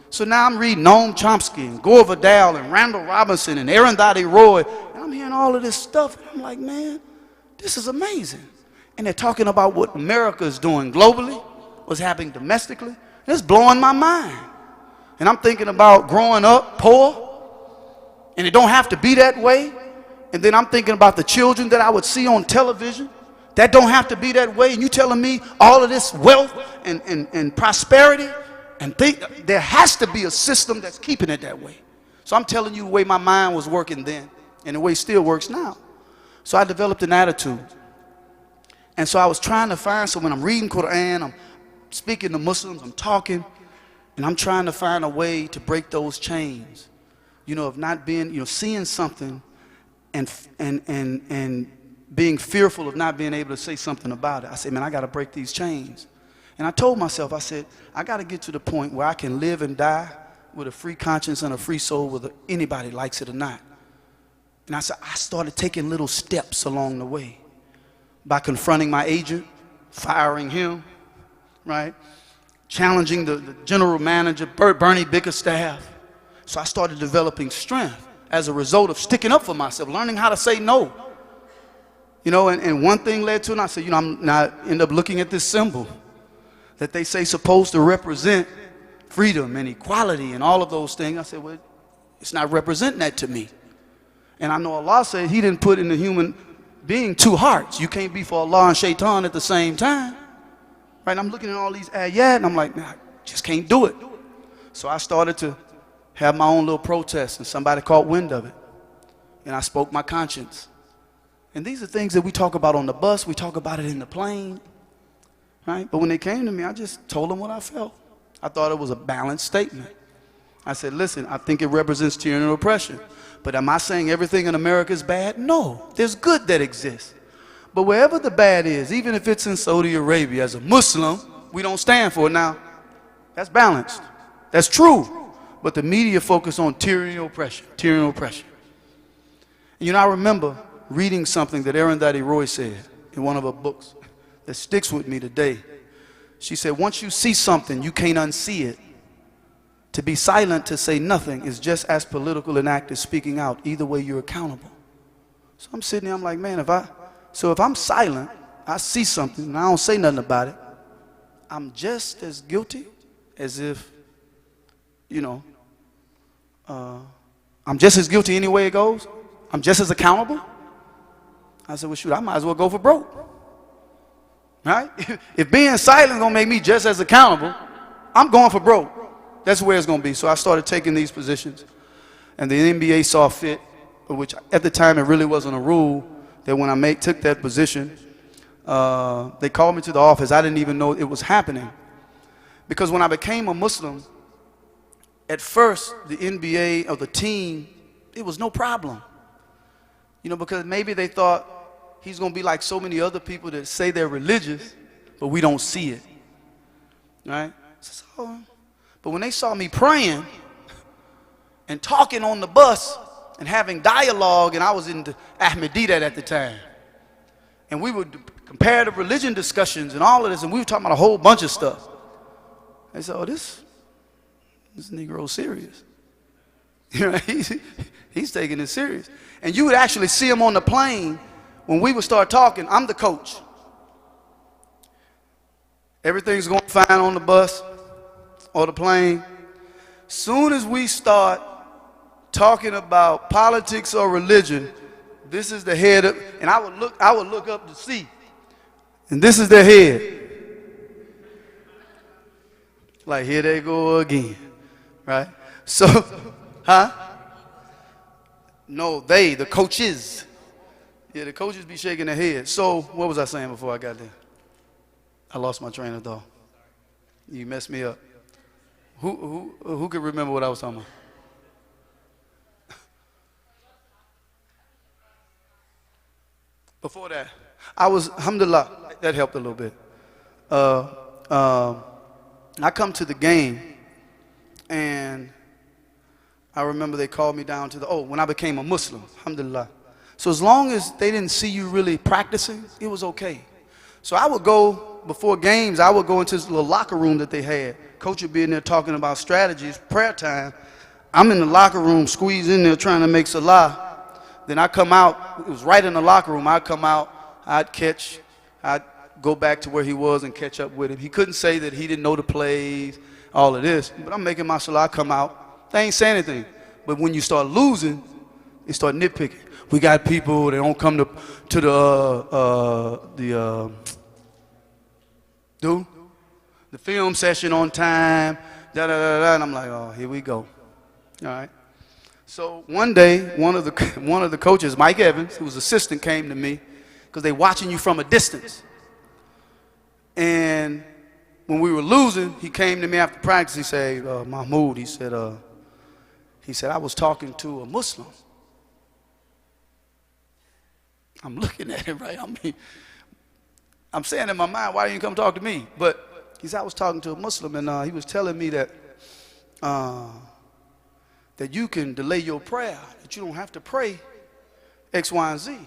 So now I'm reading Noam Chomsky and Gore Vidal and Randall Robinson and Arundhati Roy. And I'm hearing all of this stuff. And I'm like, man, this is amazing. And they're talking about what America is doing globally, what's happening domestically. And it's blowing my mind. And I'm thinking about growing up poor, and it don't have to be that way. And then I'm thinking about the children that I would see on television that don't have to be that way. And you telling me all of this wealth and prosperity, and think there has to be a system that's keeping it that way. So I'm telling you the way my mind was working then and the way it still works now. So I developed an attitude. And so I was trying to find, so when I'm reading Quran, I'm speaking to Muslims, I'm talking, and I'm trying to find a way to break those chains, of not being, seeing something and being fearful of not being able to say something about it. I said, man, I got to break these chains. And I told myself, I said, I got to get to the point where I can live and die with a free conscience and a free soul, whether anybody likes it or not. And I said, I started taking little steps along the way. By confronting my agent, firing him, right? Challenging the general manager, Bernie Bickerstaff. So I started developing strength as a result of sticking up for myself, learning how to say no. And one thing led to another. I said, I end up looking at this symbol that they say supposed to represent freedom and equality and all of those things. I said, well, it's not representing that to me. And I know Allah said he didn't put in the human being two hearts. You can't be for Allah and Shaitan at the same time. Right? And I'm looking at all these ayat and I'm like, man, I just can't do it. So I started to have my own little protest, and somebody caught wind of it. And I spoke my conscience. And these are things that we talk about on the bus, we talk about it in the plane. Right? But when they came to me, I just told them what I felt. I thought it was a balanced statement. I said, listen, I think it represents tyranny and oppression. But am I saying everything in America is bad? No, there's good that exists. But wherever the bad is, even if it's in Saudi Arabia, as a Muslim, we don't stand for it. Now, that's balanced. That's true. But the media focus on tyranny and oppression, tyranny and oppression. And I remember reading something that Arundhati Roy said in one of her books that sticks with me today. She said, once you see something, you can't unsee it. To be silent, to say nothing, is just as political an act as speaking out. Either way, you're accountable. So I'm sitting there, I'm like, man, if I'm silent, I see something, and I don't say nothing about it, I'm just as guilty as if you know, I'm just as guilty any way it goes. I'm just as accountable. I said, well, shoot, I might as well go for broke. Right? If being silent is going to make me just as accountable, I'm going for broke. That's where it's going to be. So I started taking these positions. And the NBA saw fit, which at the time it really wasn't a rule, that when I took that position, they called me to the office. I didn't even know it was happening. Because when I became a Muslim, at first, the NBA or the team, it was no problem. You know, because maybe they thought he's going to be like so many other people that say they're religious, but we don't see it. Right? So, but when they saw me praying and talking on the bus and having dialogue, and I was in the Ahmadiyya at the time, and we would comparative religion discussions and all of this, and we were talking about a whole bunch of stuff. They said, oh, this Negro's serious. You know, he's taking it serious. And you would actually see him on the plane when we would start talking. I'm the coach. Everything's going fine on the bus or the plane. Soon as we start talking about politics or religion, this is the head of, and I would look up to see, and this is their head. Like, here they go again. Right? So, no, the coaches. Yeah, the coaches be shaking their heads. So, what was I saying before I got there? I lost my train of thought. You messed me up. Who could remember what I was talking about? Before that, alhamdulillah, that helped a little bit. I come to the game, and I remember they called me down to when I became a Muslim, alhamdulillah. So as long as they didn't see you really practicing, it was okay. So I would go, before games, I would go into this little locker room that they had. Coach would be in there talking about strategies, prayer time. I'm in the locker room, squeezed in there trying to make salah. Then I come out, it was right in the locker room. I'd come out, I'd go back to where he was and catch up with him. He couldn't say that he didn't know the plays, all of this. But I'm making my salah, I come out. They ain't saying anything. But when you start losing, they start nitpicking. We got people that don't come to the film session on time, and I'm like, oh, here we go. All right. So one day, one of the coaches, Mike Evans, who was assistant, came to me because they watching you from a distance. And when we were losing, he came to me after practice. He said, Mahmoud, he said, I was talking to a Muslim. I'm looking at him, right? I mean, I'm saying in my mind, why didn't you come talk to me? But he said, I was talking to a Muslim, and he was telling me that that you can delay your prayer, that you don't have to pray X, Y, and Z.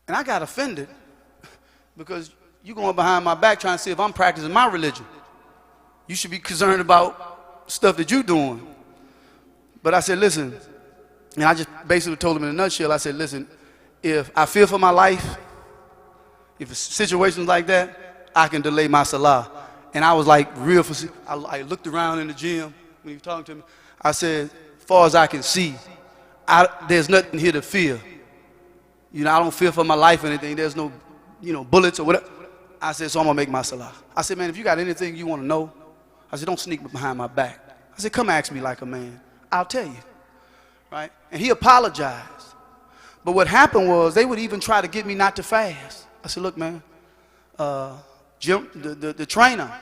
And I got offended because you're going behind my back trying to see if I'm practicing my religion. You should be concerned about stuff that you're doing. But I said, listen, and I just basically told him in a nutshell, I said, listen, if I fear for my life, if it's situations like that, I can delay my salah. And I was like I looked around in the gym when he was talking to me. I said, as far as I can see, there's nothing here to fear. You know, I don't fear for my life or anything. There's no, bullets or whatever. I said, so I'm going to make my salah. I said, man, if you got anything you want to know, I said, don't sneak behind my back. I said, come ask me like a man. I'll tell you. Right? And he apologized. But what happened was they would even try to get me not to fast. I said, look, man, Jim, the trainer,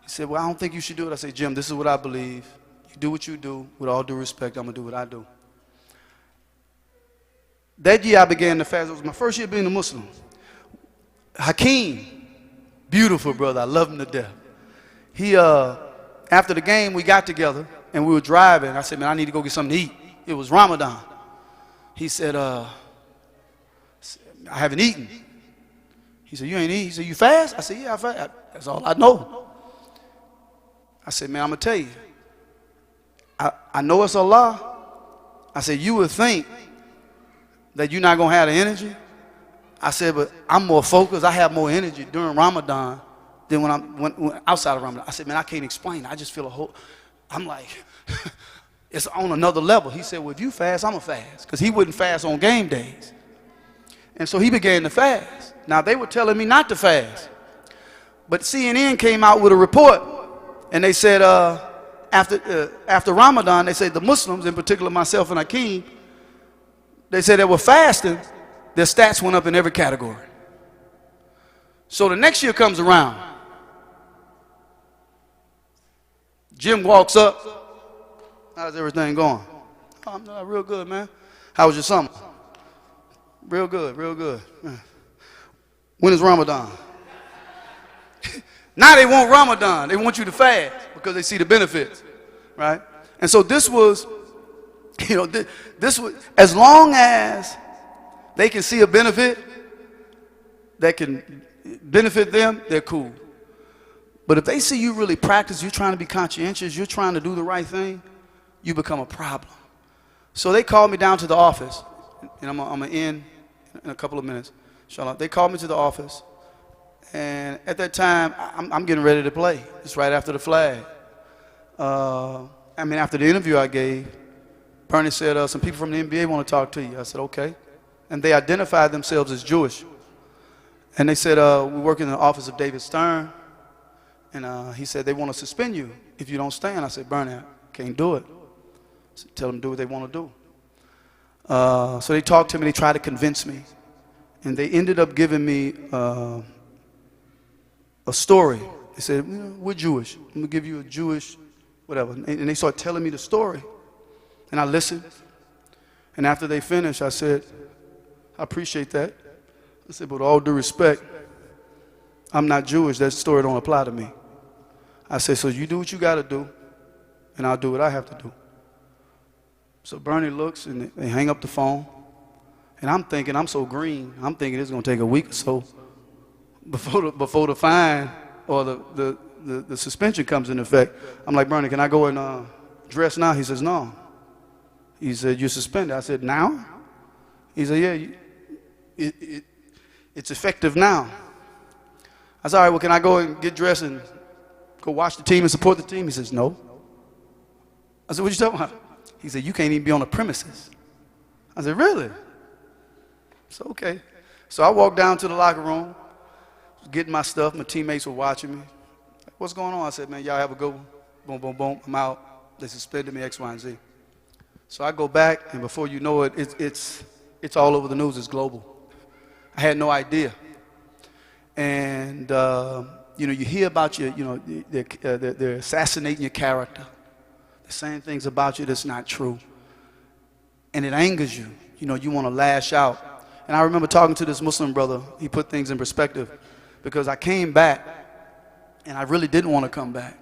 he said, well, I don't think you should do it. I said, Jim, this is what I believe. You do what you do. With all due respect, I'm going to do what I do. That year I began to fast. It was my first year being a Muslim. Hakeem, beautiful brother. I love him to death. He, after the game, we got together and we were driving. I said, man, I need to go get something to eat. It was Ramadan. He said, I haven't eaten. He said, you ain't eating? He said, you fast? I said, yeah, I fast. That's all I know. I said, man, I'm going to tell you. I know it's Allah. I said, you would think that you're not going to have the energy. I said, but I'm more focused. I have more energy during Ramadan Then when outside of Ramadan, I said, man, I can't explain. I just feel a whole, I'm like, it's on another level. He said, well, if you fast, I'm going to fast. Because he wouldn't fast on game days. And so he began to fast. Now, they were telling me not to fast. But CNN came out with a report, and they said after Ramadan, they said the Muslims, in particular myself and Akeem, they said they were fasting, their stats went up in every category. So the next year comes around. Jim walks up. How's everything going? Oh, I'm doing real good, man. How was your summer? Real good, real good. When is Ramadan? Now they want Ramadan. They want you to fast because they see the benefits, right? And so this was, you know, this was, as long as they can see a benefit that can benefit them, they're cool. But if they see you really practice, you're trying to be conscientious, you're trying to do the right thing, you become a problem. So they called me down to the office, and I'm going to end in a couple of minutes, inshallah. They called me to the office, and at that time, I'm getting ready to play. It's right after the flag. After the interview I gave, Bernie said, some people from the NBA want to talk to you. I said, okay. And they identified themselves as Jewish. And they said, we work in the office of David Stern. And he said, they want to suspend you if you don't stand. I said, Bernie, I can't do it. I said, tell them to do what they want to do. So they talked to me. They tried to convince me. And they ended up giving me a story. They said, we're Jewish. I'm going to give you a Jewish whatever. And they started telling me the story. And I listened. And after they finished, I said, I appreciate that. I said, but with all due respect, I'm not Jewish. That story don't apply to me. I said, so you do what you got to do, and I'll do what I have to do. So Bernie looks, and they hang up the phone. And I'm thinking, I'm so green, I'm thinking it's going to take a week or so before the fine or the suspension comes into effect. I'm like, Bernie, can I go and dress now? He says, no. He said, you're suspended. I said, now? He said, yeah, it's effective now. I said, all right, well, can I go and get dressed and go watch the team and support the team? He says, no. I said, what you talking about? He said, you can't even be on the premises. I said, really? So, okay. So I walked down to the locker room, getting my stuff. My teammates were watching me. What's going on? I said, man, y'all have a good one. Boom, boom, boom. I'm out. They suspended me, X, Y, and Z. So I go back, and before you know it, it's all over the news. It's global. I had no idea. And, you hear about you, they're assassinating your character. They're saying things about you that's not true. And it angers you. You want to lash out. And I remember talking to this Muslim brother. He put things in perspective because I came back, and I really didn't want to come back.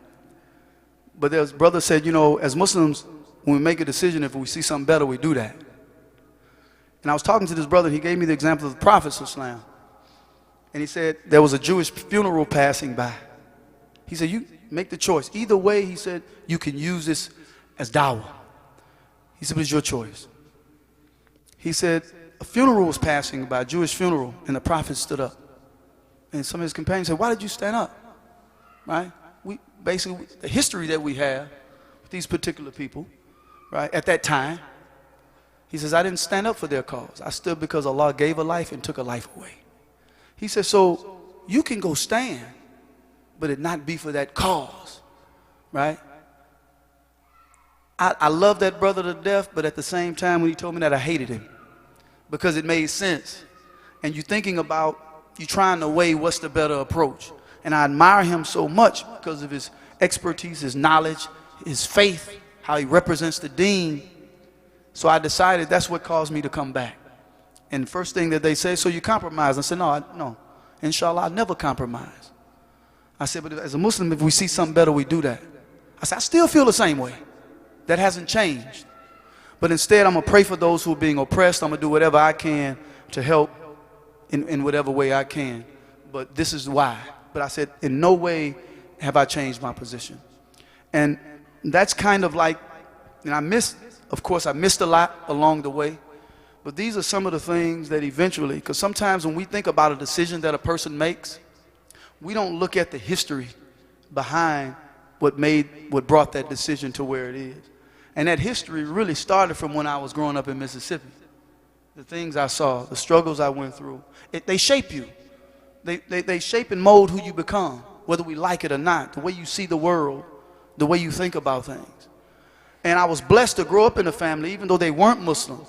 But this brother said, as Muslims, when we make a decision, if we see something better, we do that. And I was talking to this brother. He gave me the example of the Prophet ﷺ. And he said, there was a Jewish funeral passing by. He said, you make the choice. Either way, he said, you can use this as dawah. He said, but it's your choice. He said, a funeral was passing by, a Jewish funeral, and the Prophet stood up. And some of his companions said, why did you stand up? Right? Basically, the history that we have with these particular people, right, at that time, he says, I didn't stand up for their cause. I stood because Allah gave a life and took a life away. He said, so you can go stand, but it not be for that cause, right? I love that brother to death, but at the same time, when he told me that, I hated him because it made sense. And you're thinking about, you're trying to weigh what's the better approach. And I admire him so much because of his expertise, his knowledge, his faith, how he represents the deen. So I decided that's what caused me to come back. And the first thing that they say, so you compromise. I said, no, inshallah, I never compromise. I said, but as a Muslim, if we see something better, we do that. I said, I still feel the same way. That hasn't changed. But instead, I'm going to pray for those who are being oppressed. I'm going to do whatever I can to help in whatever way I can. But this is why. But I said, in no way have I changed my position. And that's kind of like, and I missed a lot along the way. But these are some of the things that eventually, because sometimes when we think about a decision that a person makes, we don't look at the history behind what brought that decision to where it is. And that history really started from when I was growing up in Mississippi. The things I saw, the struggles I went through, they shape you. They shape and mold who you become, whether we like it or not, the way you see the world, the way you think about things. And I was blessed to grow up in a family, even though they weren't Muslims.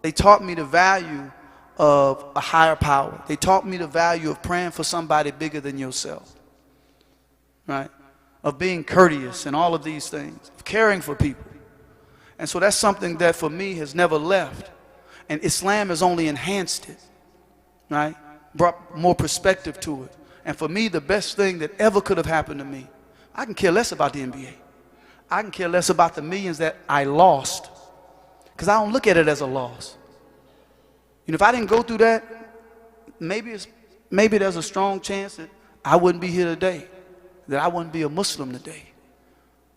They taught me the value of a higher power. They taught me the value of praying for somebody bigger than yourself, right? Of being courteous and all of these things, of caring for people. And so that's something that for me has never left. And Islam has only enhanced it, right? Brought more perspective to it. And for me, the best thing that ever could have happened to me, I can care less about the NBA. I can care less about the millions that I lost, because I don't look at it as a loss. You know, if I didn't go through that, maybe there's a strong chance that I wouldn't be here today, that I wouldn't be a Muslim today.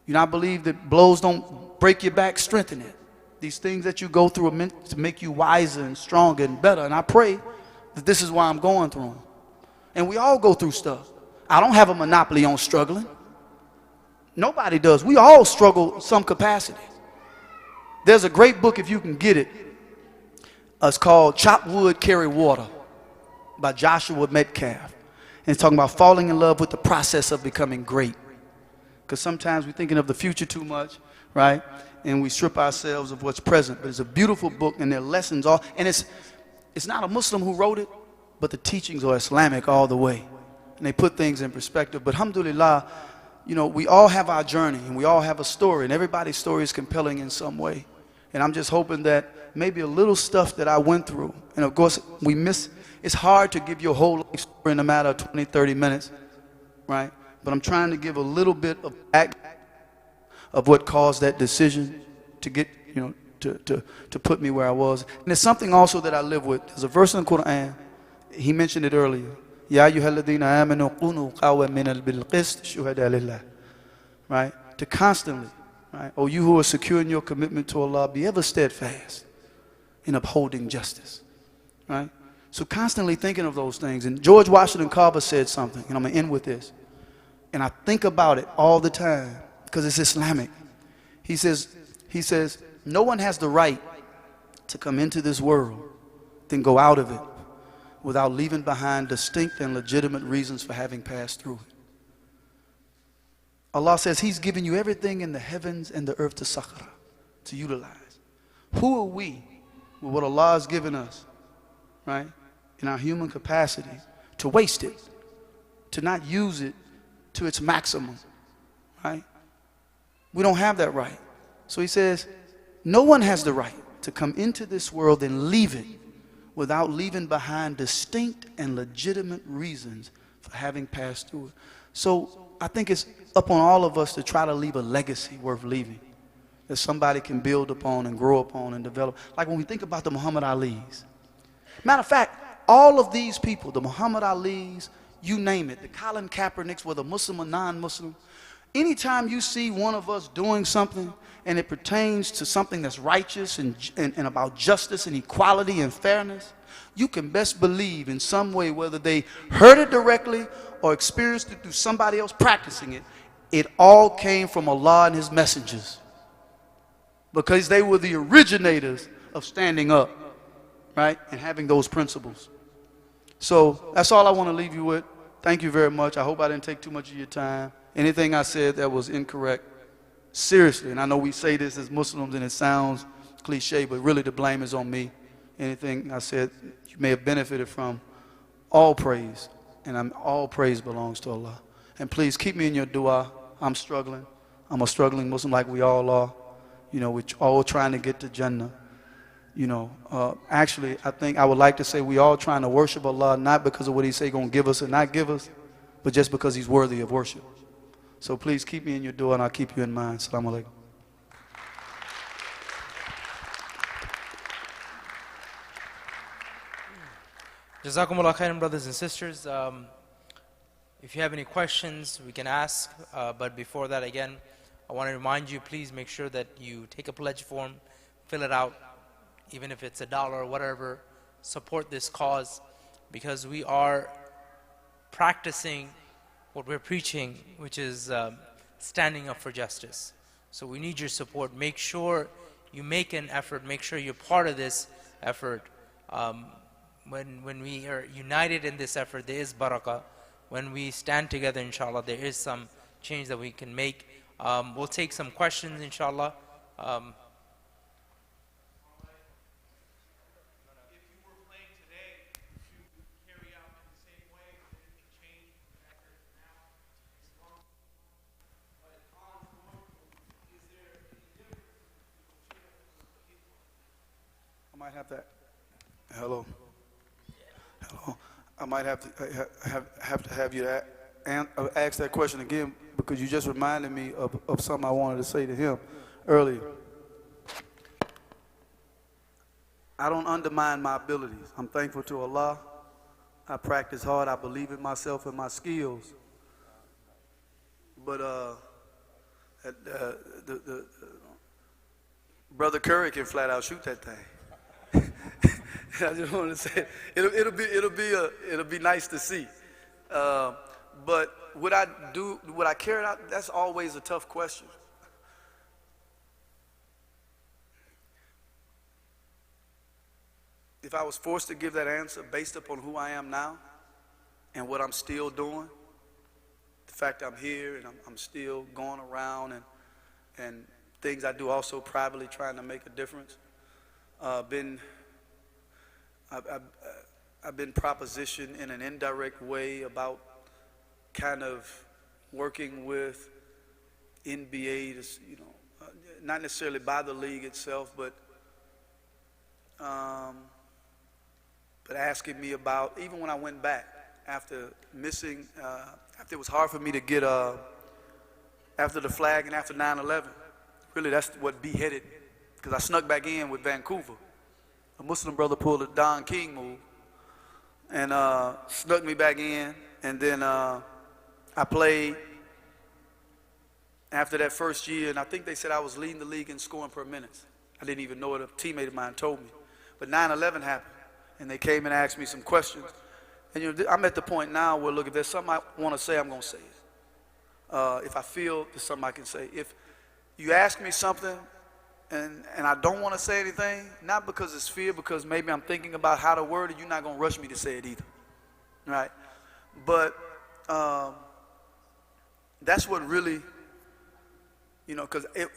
You know, I believe that blows don't break your back, strengthen it. These things that you go through are meant to make you wiser and stronger and better. And I pray that this is why I'm going through them. And we all go through stuff. I don't have a monopoly on struggling. Nobody does. We all struggle some capacity. There's a great book, if you can get it. It's called Chop Wood, Carry Water by Joshua Metcalf. And it's talking about falling in love with the process of becoming great. Because sometimes we're thinking of the future too much, right? And we strip ourselves of what's present. But it's a beautiful book, and there are lessons all. And it's not a Muslim who wrote it, but the teachings are Islamic all the way. And they put things in perspective. But alhamdulillah, you know, we all have our journey, and we all have a story, and everybody's story is compelling in some way. And I'm just hoping that maybe a little stuff that I went through, and of course it's hard to give your whole life story in a matter of 20, 30 minutes, right? But I'm trying to give a little bit of back of what caused that decision to get, you know, to put me where I was. And there's something also that I live with. There's a verse in the Quran, he mentioned it earlier. Ya ayyuhalladhina amanu kunu qawwamin bil qist shuhada lillah. Right? To constantly, right? Oh, you who are secure in your commitment to Allah, be ever steadfast in upholding justice. Right? So constantly thinking of those things. And George Washington Carver said something, and I'm going to end with this. And I think about it all the time because it's Islamic. He says, no one has the right to come into this world, then go out of it without leaving behind distinct and legitimate reasons for having passed through it. Allah says He's given you everything in the heavens and the earth to sakhra, to utilize. Who are we with what Allah has given us, right, in our human capacity, to waste it, to not use it to its maximum, right? We don't have that right. So He says, no one has the right to come into this world and leave it without leaving behind distinct and legitimate reasons for having passed through it. So I think it's up on all of us to try to leave a legacy worth leaving, that somebody can build upon and grow upon and develop. Like when we think about the Muhammad Alis. Matter of fact, all of these people, the Muhammad Alis, you name it, the Colin Kaepernicks, whether Muslim or non-Muslim, anytime you see one of us doing something and it pertains to something that's righteous and about justice and equality and fairness, you can best believe in some way, whether they heard it directly or experienced it through somebody else practicing it, it all came from Allah and His messengers, because they were the originators of standing up, right, and having those principles. So that's all I want to leave you with. Thank you very much. I hope I didn't take too much of your time. Anything I said that was incorrect, seriously, and I know we say this as Muslims and it sounds cliche, but really the blame is on me. Anything I said you may have benefited from, all praise, and all praise belongs to Allah. And please keep me in your dua. I'm struggling. I'm a struggling Muslim like we all are. You know, we're all trying to get to Jannah. You know, actually, I think I would like to say we all trying to worship Allah, not because of what He say going to give us or not give us, but just because He's worthy of worship. So please keep me in your dua, and I'll keep you in mind. Assalamu alaikum. Jazakumullah khairan, brothers and sisters. If you have any questions, we can ask. But before that, again, I want to remind you, please make sure that you take a pledge form, fill it out, even if it's $1 or whatever. Support this cause, because we are practicing what we're preaching, which is standing up for justice. So we need your support. Make sure you make an effort. Make sure you're part of this effort. When we are united in this effort, there is barakah. When we stand together, inshallah, there is some change that we can make. We'll take some questions, inshallah. I might have to. Hello. Hello. I might have to have you ask that question again, because you just reminded me of something I wanted to say to him earlier. I don't undermine my abilities. I'm thankful to Allah. I practice hard. I believe in myself and my skills. But Brother Curry can flat out shoot that thing. I just want to say it'll be nice to see. But would I carry it out? That's always a tough question. If I was forced to give that answer based upon who I am now and what I'm still doing, the fact I'm here and I'm still going around and things I do also privately trying to make a difference, I've been propositioned in an indirect way about kind of working with NBA, not necessarily by the league itself, but asking me about, even when I went back after missing, after it was hard for me to get after the flag and after 9/11. Really, that's what beheaded, because I snuck back in with Vancouver. A Muslim brother pulled a Don King move and snuck me back in, and then I played after that first year, and I think they said I was leading the league in scoring per minute. I didn't even know it. A teammate of mine told me. But 9/11 happened, and they came and asked me some questions. And I'm at the point now where, look, if there's something I want to say, I'm going to say it. If I feel there's something I can say. If you ask me something and I don't want to say anything, not because it's fear, because maybe I'm thinking about how to word it, you're not going to rush me to say it either, right? But that's what really, because it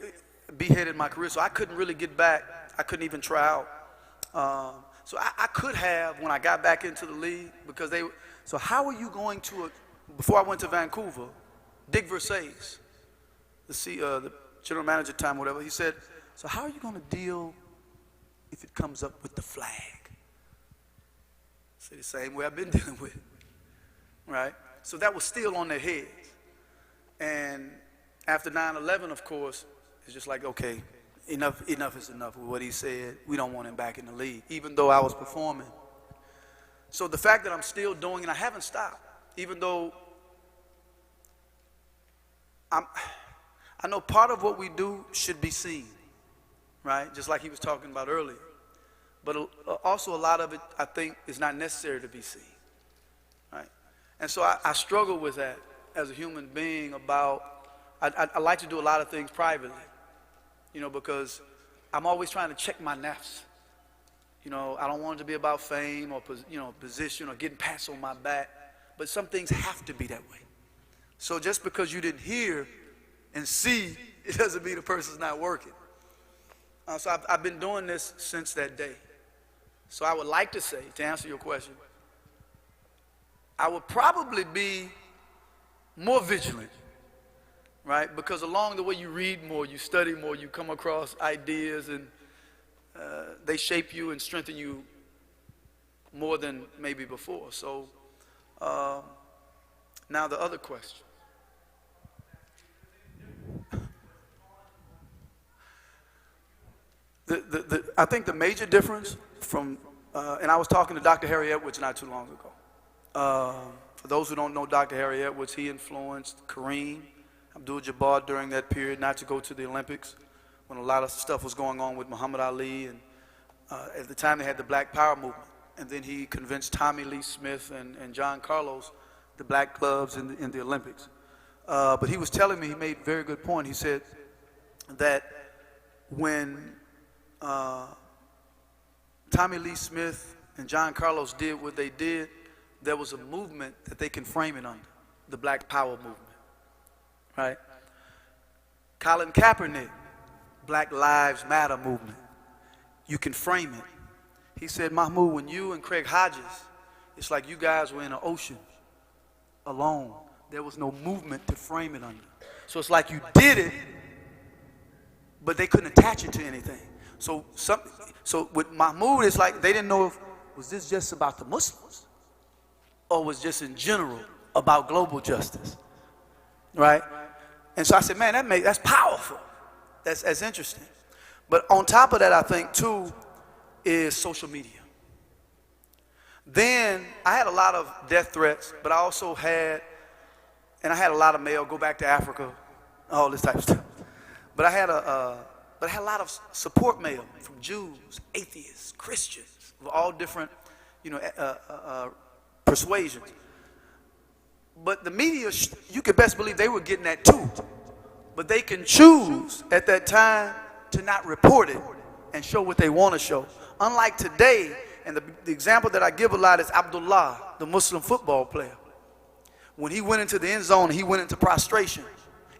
beheaded my career, so I couldn't really get back. I couldn't even try out. So I could have when I got back into the league, because so how are you going to, before I went to Vancouver, Dick Versailles, the general manager at the time, whatever, he said, so how are you going to deal if it comes up with the flag? I said, the same way I've been dealing with it, right? So that was still on their heads. And after 9/11, of course, it's just like, okay, enough is enough with what he said. We don't want him back in the league, even though I was performing. So the fact that I'm still doing it, I haven't stopped, even though I know part of what we do should be seen, right? Just like he was talking about earlier. But also a lot of it, I think, is not necessary to be seen, right? And so I struggle with that as a human being about, I like to do a lot of things privately, because I'm always trying to check my nafs. I don't want it to be about fame or, position or getting pats on my back, but some things have to be that way. So just because you didn't hear and see, it doesn't mean the person's not working. So I've been doing this since that day. So I would like to say, to answer your question, I would probably be more vigilant, right? Because along the way you read more, you study more, you come across ideas, and they shape you and strengthen you more than maybe before. So now the other question. I think the major difference from, and I was talking to Dr. Harry Edwards not too long ago. For those who don't know Dr. Harry Edwards, he influenced Kareem Abdul-Jabbar during that period not to go to the Olympics when a lot of stuff was going on with Muhammad Ali, and at the time they had the Black Power movement. And then he convinced Tommy Lee Smith and John Carlos the black gloves in the Olympics. But he was telling me, he made a very good point. He said that when Tommy Lee Smith and John Carlos did what they did, there was a movement that they can frame it under, the Black Power movement, right? Colin Kaepernick, Black Lives Matter movement. You can frame it. He said, Mahmoud, when you and Craig Hodges, it's like you guys were in an ocean alone. There was no movement to frame it under. So it's like you did it, but they couldn't attach it to anything. So with Mahmoud, it's like they didn't know if, was this just about the Muslims or was just in general about global justice, right? And so I said, man, that's powerful. That's interesting. But on top of that, I think too, is social media. Then I had a lot of death threats, but I also had, and I had a lot of mail, go back to Africa, all this type of stuff. But I had a lot of support mail from Jews, atheists, Christians, of all different, persuasions. But the media, you could best believe they were getting that too. But they can choose at that time to not report it and show what they want to show. Unlike today, and the example that I give a lot is Abdullah, the Muslim football player. When he went into the end zone, he went into prostration.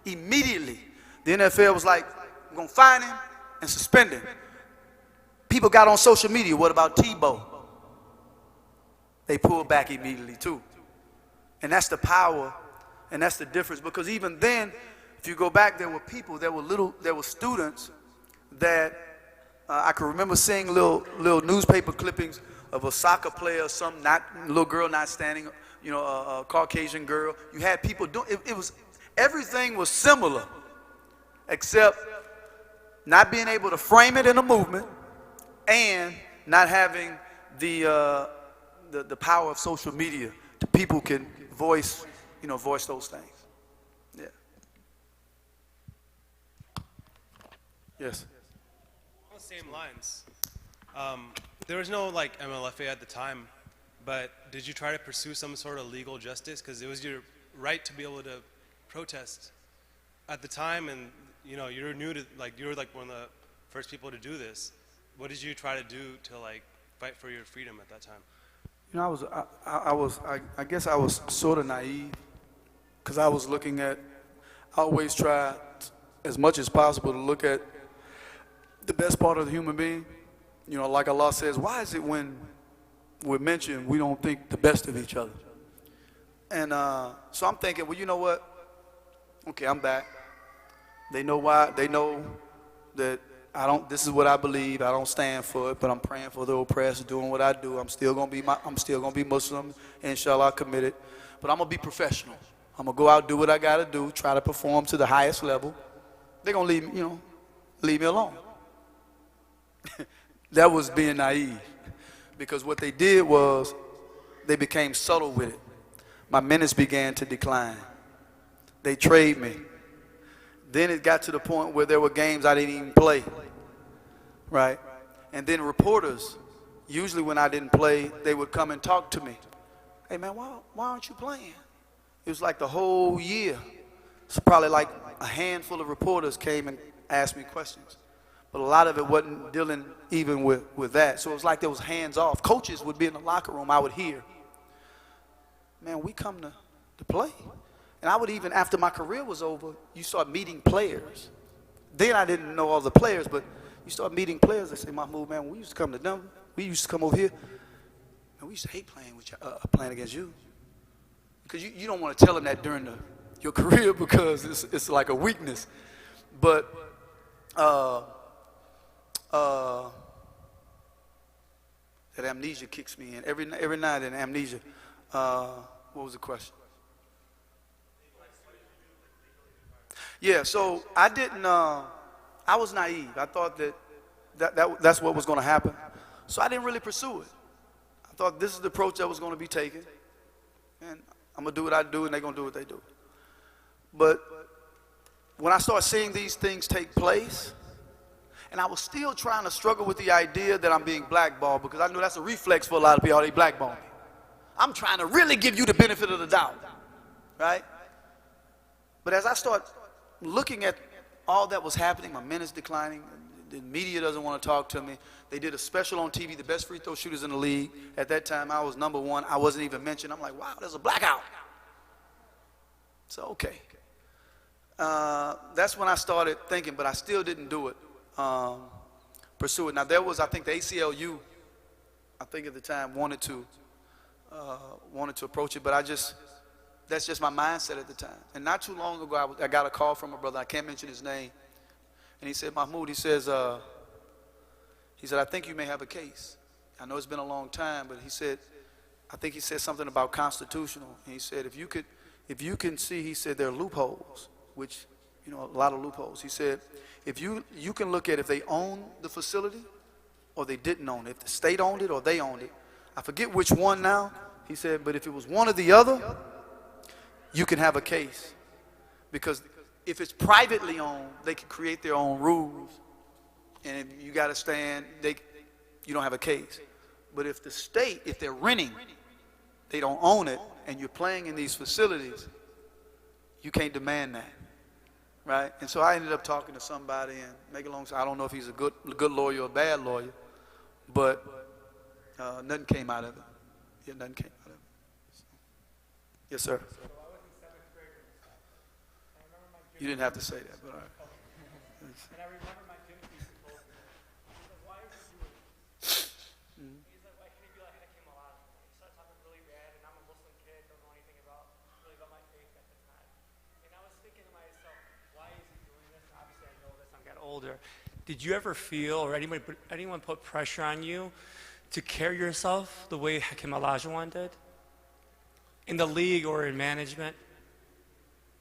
Immediately, the NFL was like, we're going to fine him and suspend him. People got on social media, what about Tebow? They pulled back immediately too. And that's the power, and that's the difference. Because even then, if you go back, there were people, there were students that I can remember seeing little newspaper clippings of a soccer player, little girl not standing, a Caucasian girl. You had people doing it was everything was similar, except not being able to frame it in a movement and not having the power of social media to people can voice those things. Yeah. Yes. On the same lines, there was no like MLFA at the time, but did you try to pursue some sort of legal justice? Because it was your right to be able to protest at the time, and you're new to you were like one of the first people to do this. What did you try to do to like fight for your freedom at that time? I guess I was sort of naive, because I always tried as much as possible to look at the best part of the human being. Like Allah says, why is it when we're mentioned, we don't think the best of each other? And so I'm thinking, well, you know what? Okay, I'm back. They know why. They know that this is what I believe. I don't stand for it, but I'm praying for the oppressed, doing what I do. I'm still gonna be Muslim, inshallah, committed. But I'm gonna be professional. I'm gonna go out, do what I gotta do, try to perform to the highest level. They're gonna leave me alone. That was being naive, because what they did was they became subtle with it. My minutes began to decline. They traded me. Then it got to the point where there were games I didn't even play, right? And then reporters, usually when I didn't play, they would come and talk to me. Hey man, why aren't you playing? It was like the whole year. So probably like a handful of reporters came and asked me questions. But a lot of it wasn't dealing even with that. So it was like there was hands off. Coaches would be in the locker room, I would hear, man, we come to play. And I would even, after my career was over, you start meeting players. Then I didn't know all the players, but you start meeting players. They say, Mahmoud, man, when we used to come to them, we used to come over here, and we used to hate playing against you. Because you don't want to tell them that during your career, because it's like a weakness. But that amnesia kicks me in. Every night in amnesia. What was the question? Yeah, so I didn't, I was naive. I thought that's what was going to happen. So I didn't really pursue it. I thought this is the approach that was going to be taken. And I'm going to do what I do, and they're going to do what they do. But when I started seeing these things take place, and I was still trying to struggle with the idea that I'm being blackballed, because I knew that's a reflex for a lot of people, how they blackball me. I'm trying to really give you the benefit of the doubt, right? But as I start looking at all that was happening, my minutes declining, the media doesn't want to talk to me. They did a special on TV, the best free throw shooters in the league. At that time, I was #1. I wasn't even mentioned. I'm like, wow, there's a blackout. So, okay. That's when I started thinking, but I still didn't do it, pursue it. Now, there was, I think, the ACLU, I think at the time, wanted to approach it, but that's just my mindset at the time. And not too long ago, I got a call from a brother. I can't mention his name. And he said, Mahmoud, he said, I think you may have a case. I know it's been a long time, but he said, I think he said something about constitutional. And he said, if you can see, he said, there are loopholes, which, you know, a lot of loopholes. He said, if you can look at if they own the facility or they didn't own it, if the state owned it or they owned it. I forget which one now. He said, but if it was one or the other, you can have a case. Because if it's privately owned, they can create their own rules. And if you got to stand, you don't have a case. But if the state, if they're renting, they don't own it, and you're playing in these facilities, you can't demand that, right? And so I ended up talking to somebody, and make it long story, I don't know if he's a good lawyer or a bad lawyer, but nothing came out of it. Yeah, nothing came out of it. So, yes, sir. You didn't have to say that, but all right. And I remember my gym teacher told me, he's like, why are you doing this? He's like, why can't you be like Hakim Olajuwon? He started talking really bad, and I'm a Muslim kid, don't know anything about my faith at the time. And I was thinking to myself, why is he doing this? Obviously, I know this, I'm getting older. Did you ever feel, or anyone put pressure on you to carry yourself the way Hakim Olajuwon did? In the league or in management?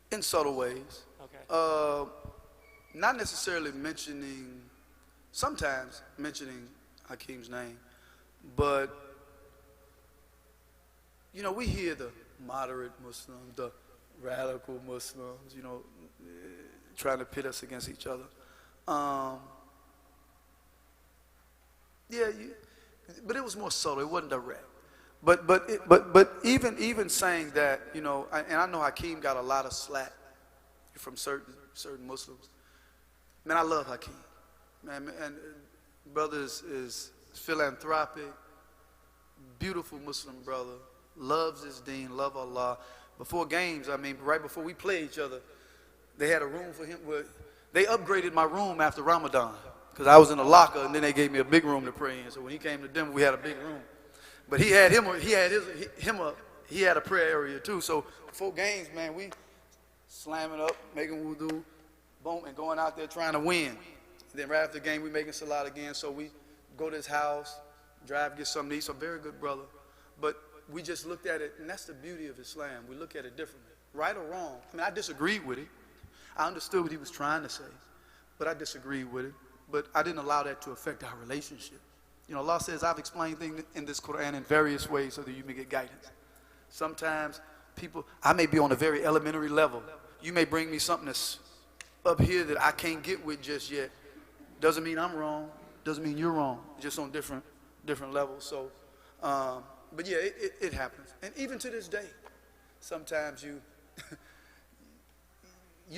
In subtle ways. Okay. Not necessarily sometimes mentioning Hakim's name, but, you know, we hear the moderate Muslims, the radical Muslims, you know, trying to pit us against each other. But it was more subtle, it wasn't direct. But even saying that, you know, and I know Hakim got a lot of slack from certain Muslims. Man, I love Hakim. Man, and brother is philanthropic, beautiful Muslim brother, loves his deen, love Allah. Before games, I mean, right before we play each other, they had a room for him. They upgraded my room after Ramadan because I was in a locker, and then they gave me a big room to pray in. So when he came to Denver, we had a big room. But he had a prayer area too. So before games, man, we slamming up, making wudu, boom, and going out there trying to win. And then right after the game, we making salat again. So we go to his house, drive, get something to eat. So very good brother. But we just looked at it, and that's the beauty of Islam. We look at it differently, right or wrong. I mean, I disagreed with it. I understood what he was trying to say, but I disagreed with it. But I didn't allow that to affect our relationship. You know, Allah says, I've explained things in this Quran in various ways so that you may get guidance. Sometimes I may be on a very elementary level. You may bring me something that's up here that I can't get with just yet. Doesn't mean I'm wrong. Doesn't mean you're wrong. Just on different levels. So, but yeah, it happens. And even to this day, sometimes you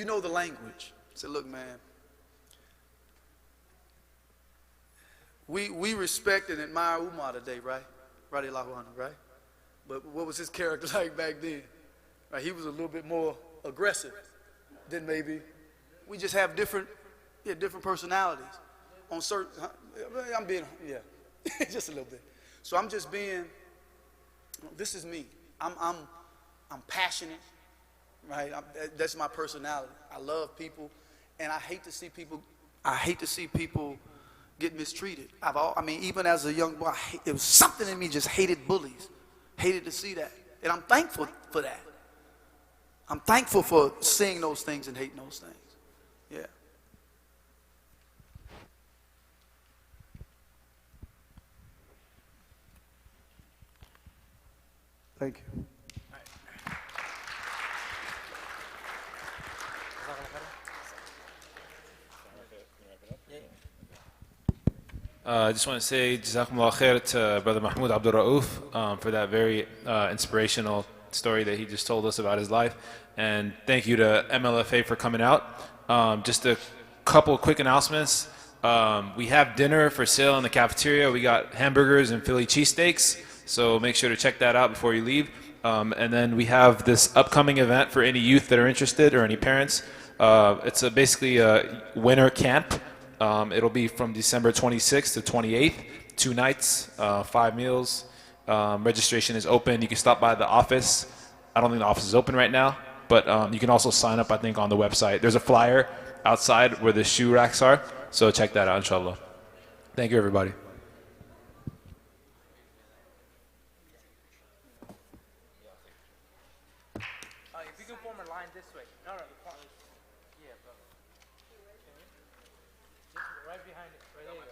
know the language. Say, look, man, we respect and admire Umar today, right? Radiallahu anhu, right? But what was his character like back then? Right? He was a little bit more aggressive than maybe. We just have different personalities on certain. I'm being, just a little bit. So I'm just being. This is me. I'm passionate, right? That's my personality. I love people, and I hate to see people get mistreated. Even as a young boy, it was something in me just hated bullies. Hated to see that. And I'm thankful for that. I'm thankful for seeing those things and hating those things. Yeah. Thank you. I just want to say Jazakumullah khair to Brother Mahmoud Abdul-Rauf for that very inspirational story that he just told us about his life. And thank you to MLFA for coming out. Just a couple quick announcements. We have dinner for sale in the cafeteria. We got hamburgers and Philly cheesesteaks, so make sure to check that out before you leave. And then we have this upcoming event for any youth that are interested or any parents. It's basically a winter camp. It'll be from December 26th to 28th, 2 nights, 5 meals. Registration is open. You can stop by the office. I don't think the office is open right now, but you can also sign up, I think, on the website. There's a flyer outside where the shoe racks are, so check that out, inshallah. Thank you, everybody. If you can form a line this way. No, yeah, bro. Just right behind it. Right there.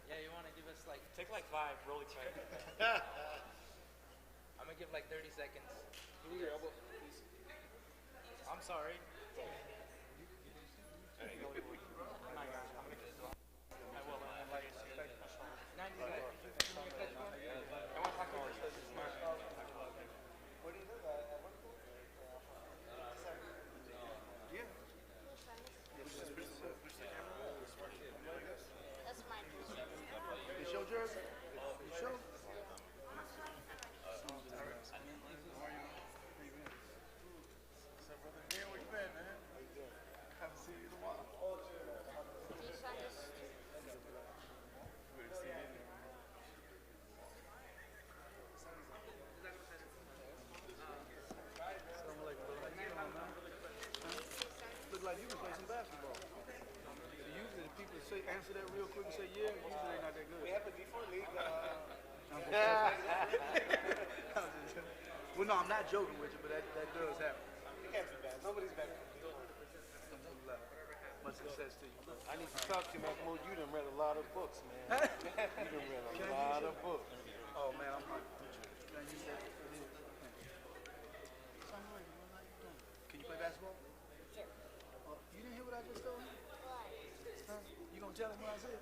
Yeah, you want to give us like... Take like 5 really tight. I'm going to give like 30 seconds. I'm sorry. Like you can play some basketball. So usually the people say answer that real quick and say yeah, usually they're not that good. We have a D4 league. Well, no, I'm not joking with you, but that does happen. It can't be bad. Nobody's better. Much success to you. I need to talk to you, Mahmoud. You done read a lot of books, man. You done read a lot of books. Oh man, I'm can I use that? Can you play basketball? Sure. You didn't hear what I just told you? You gonna tell him what I said?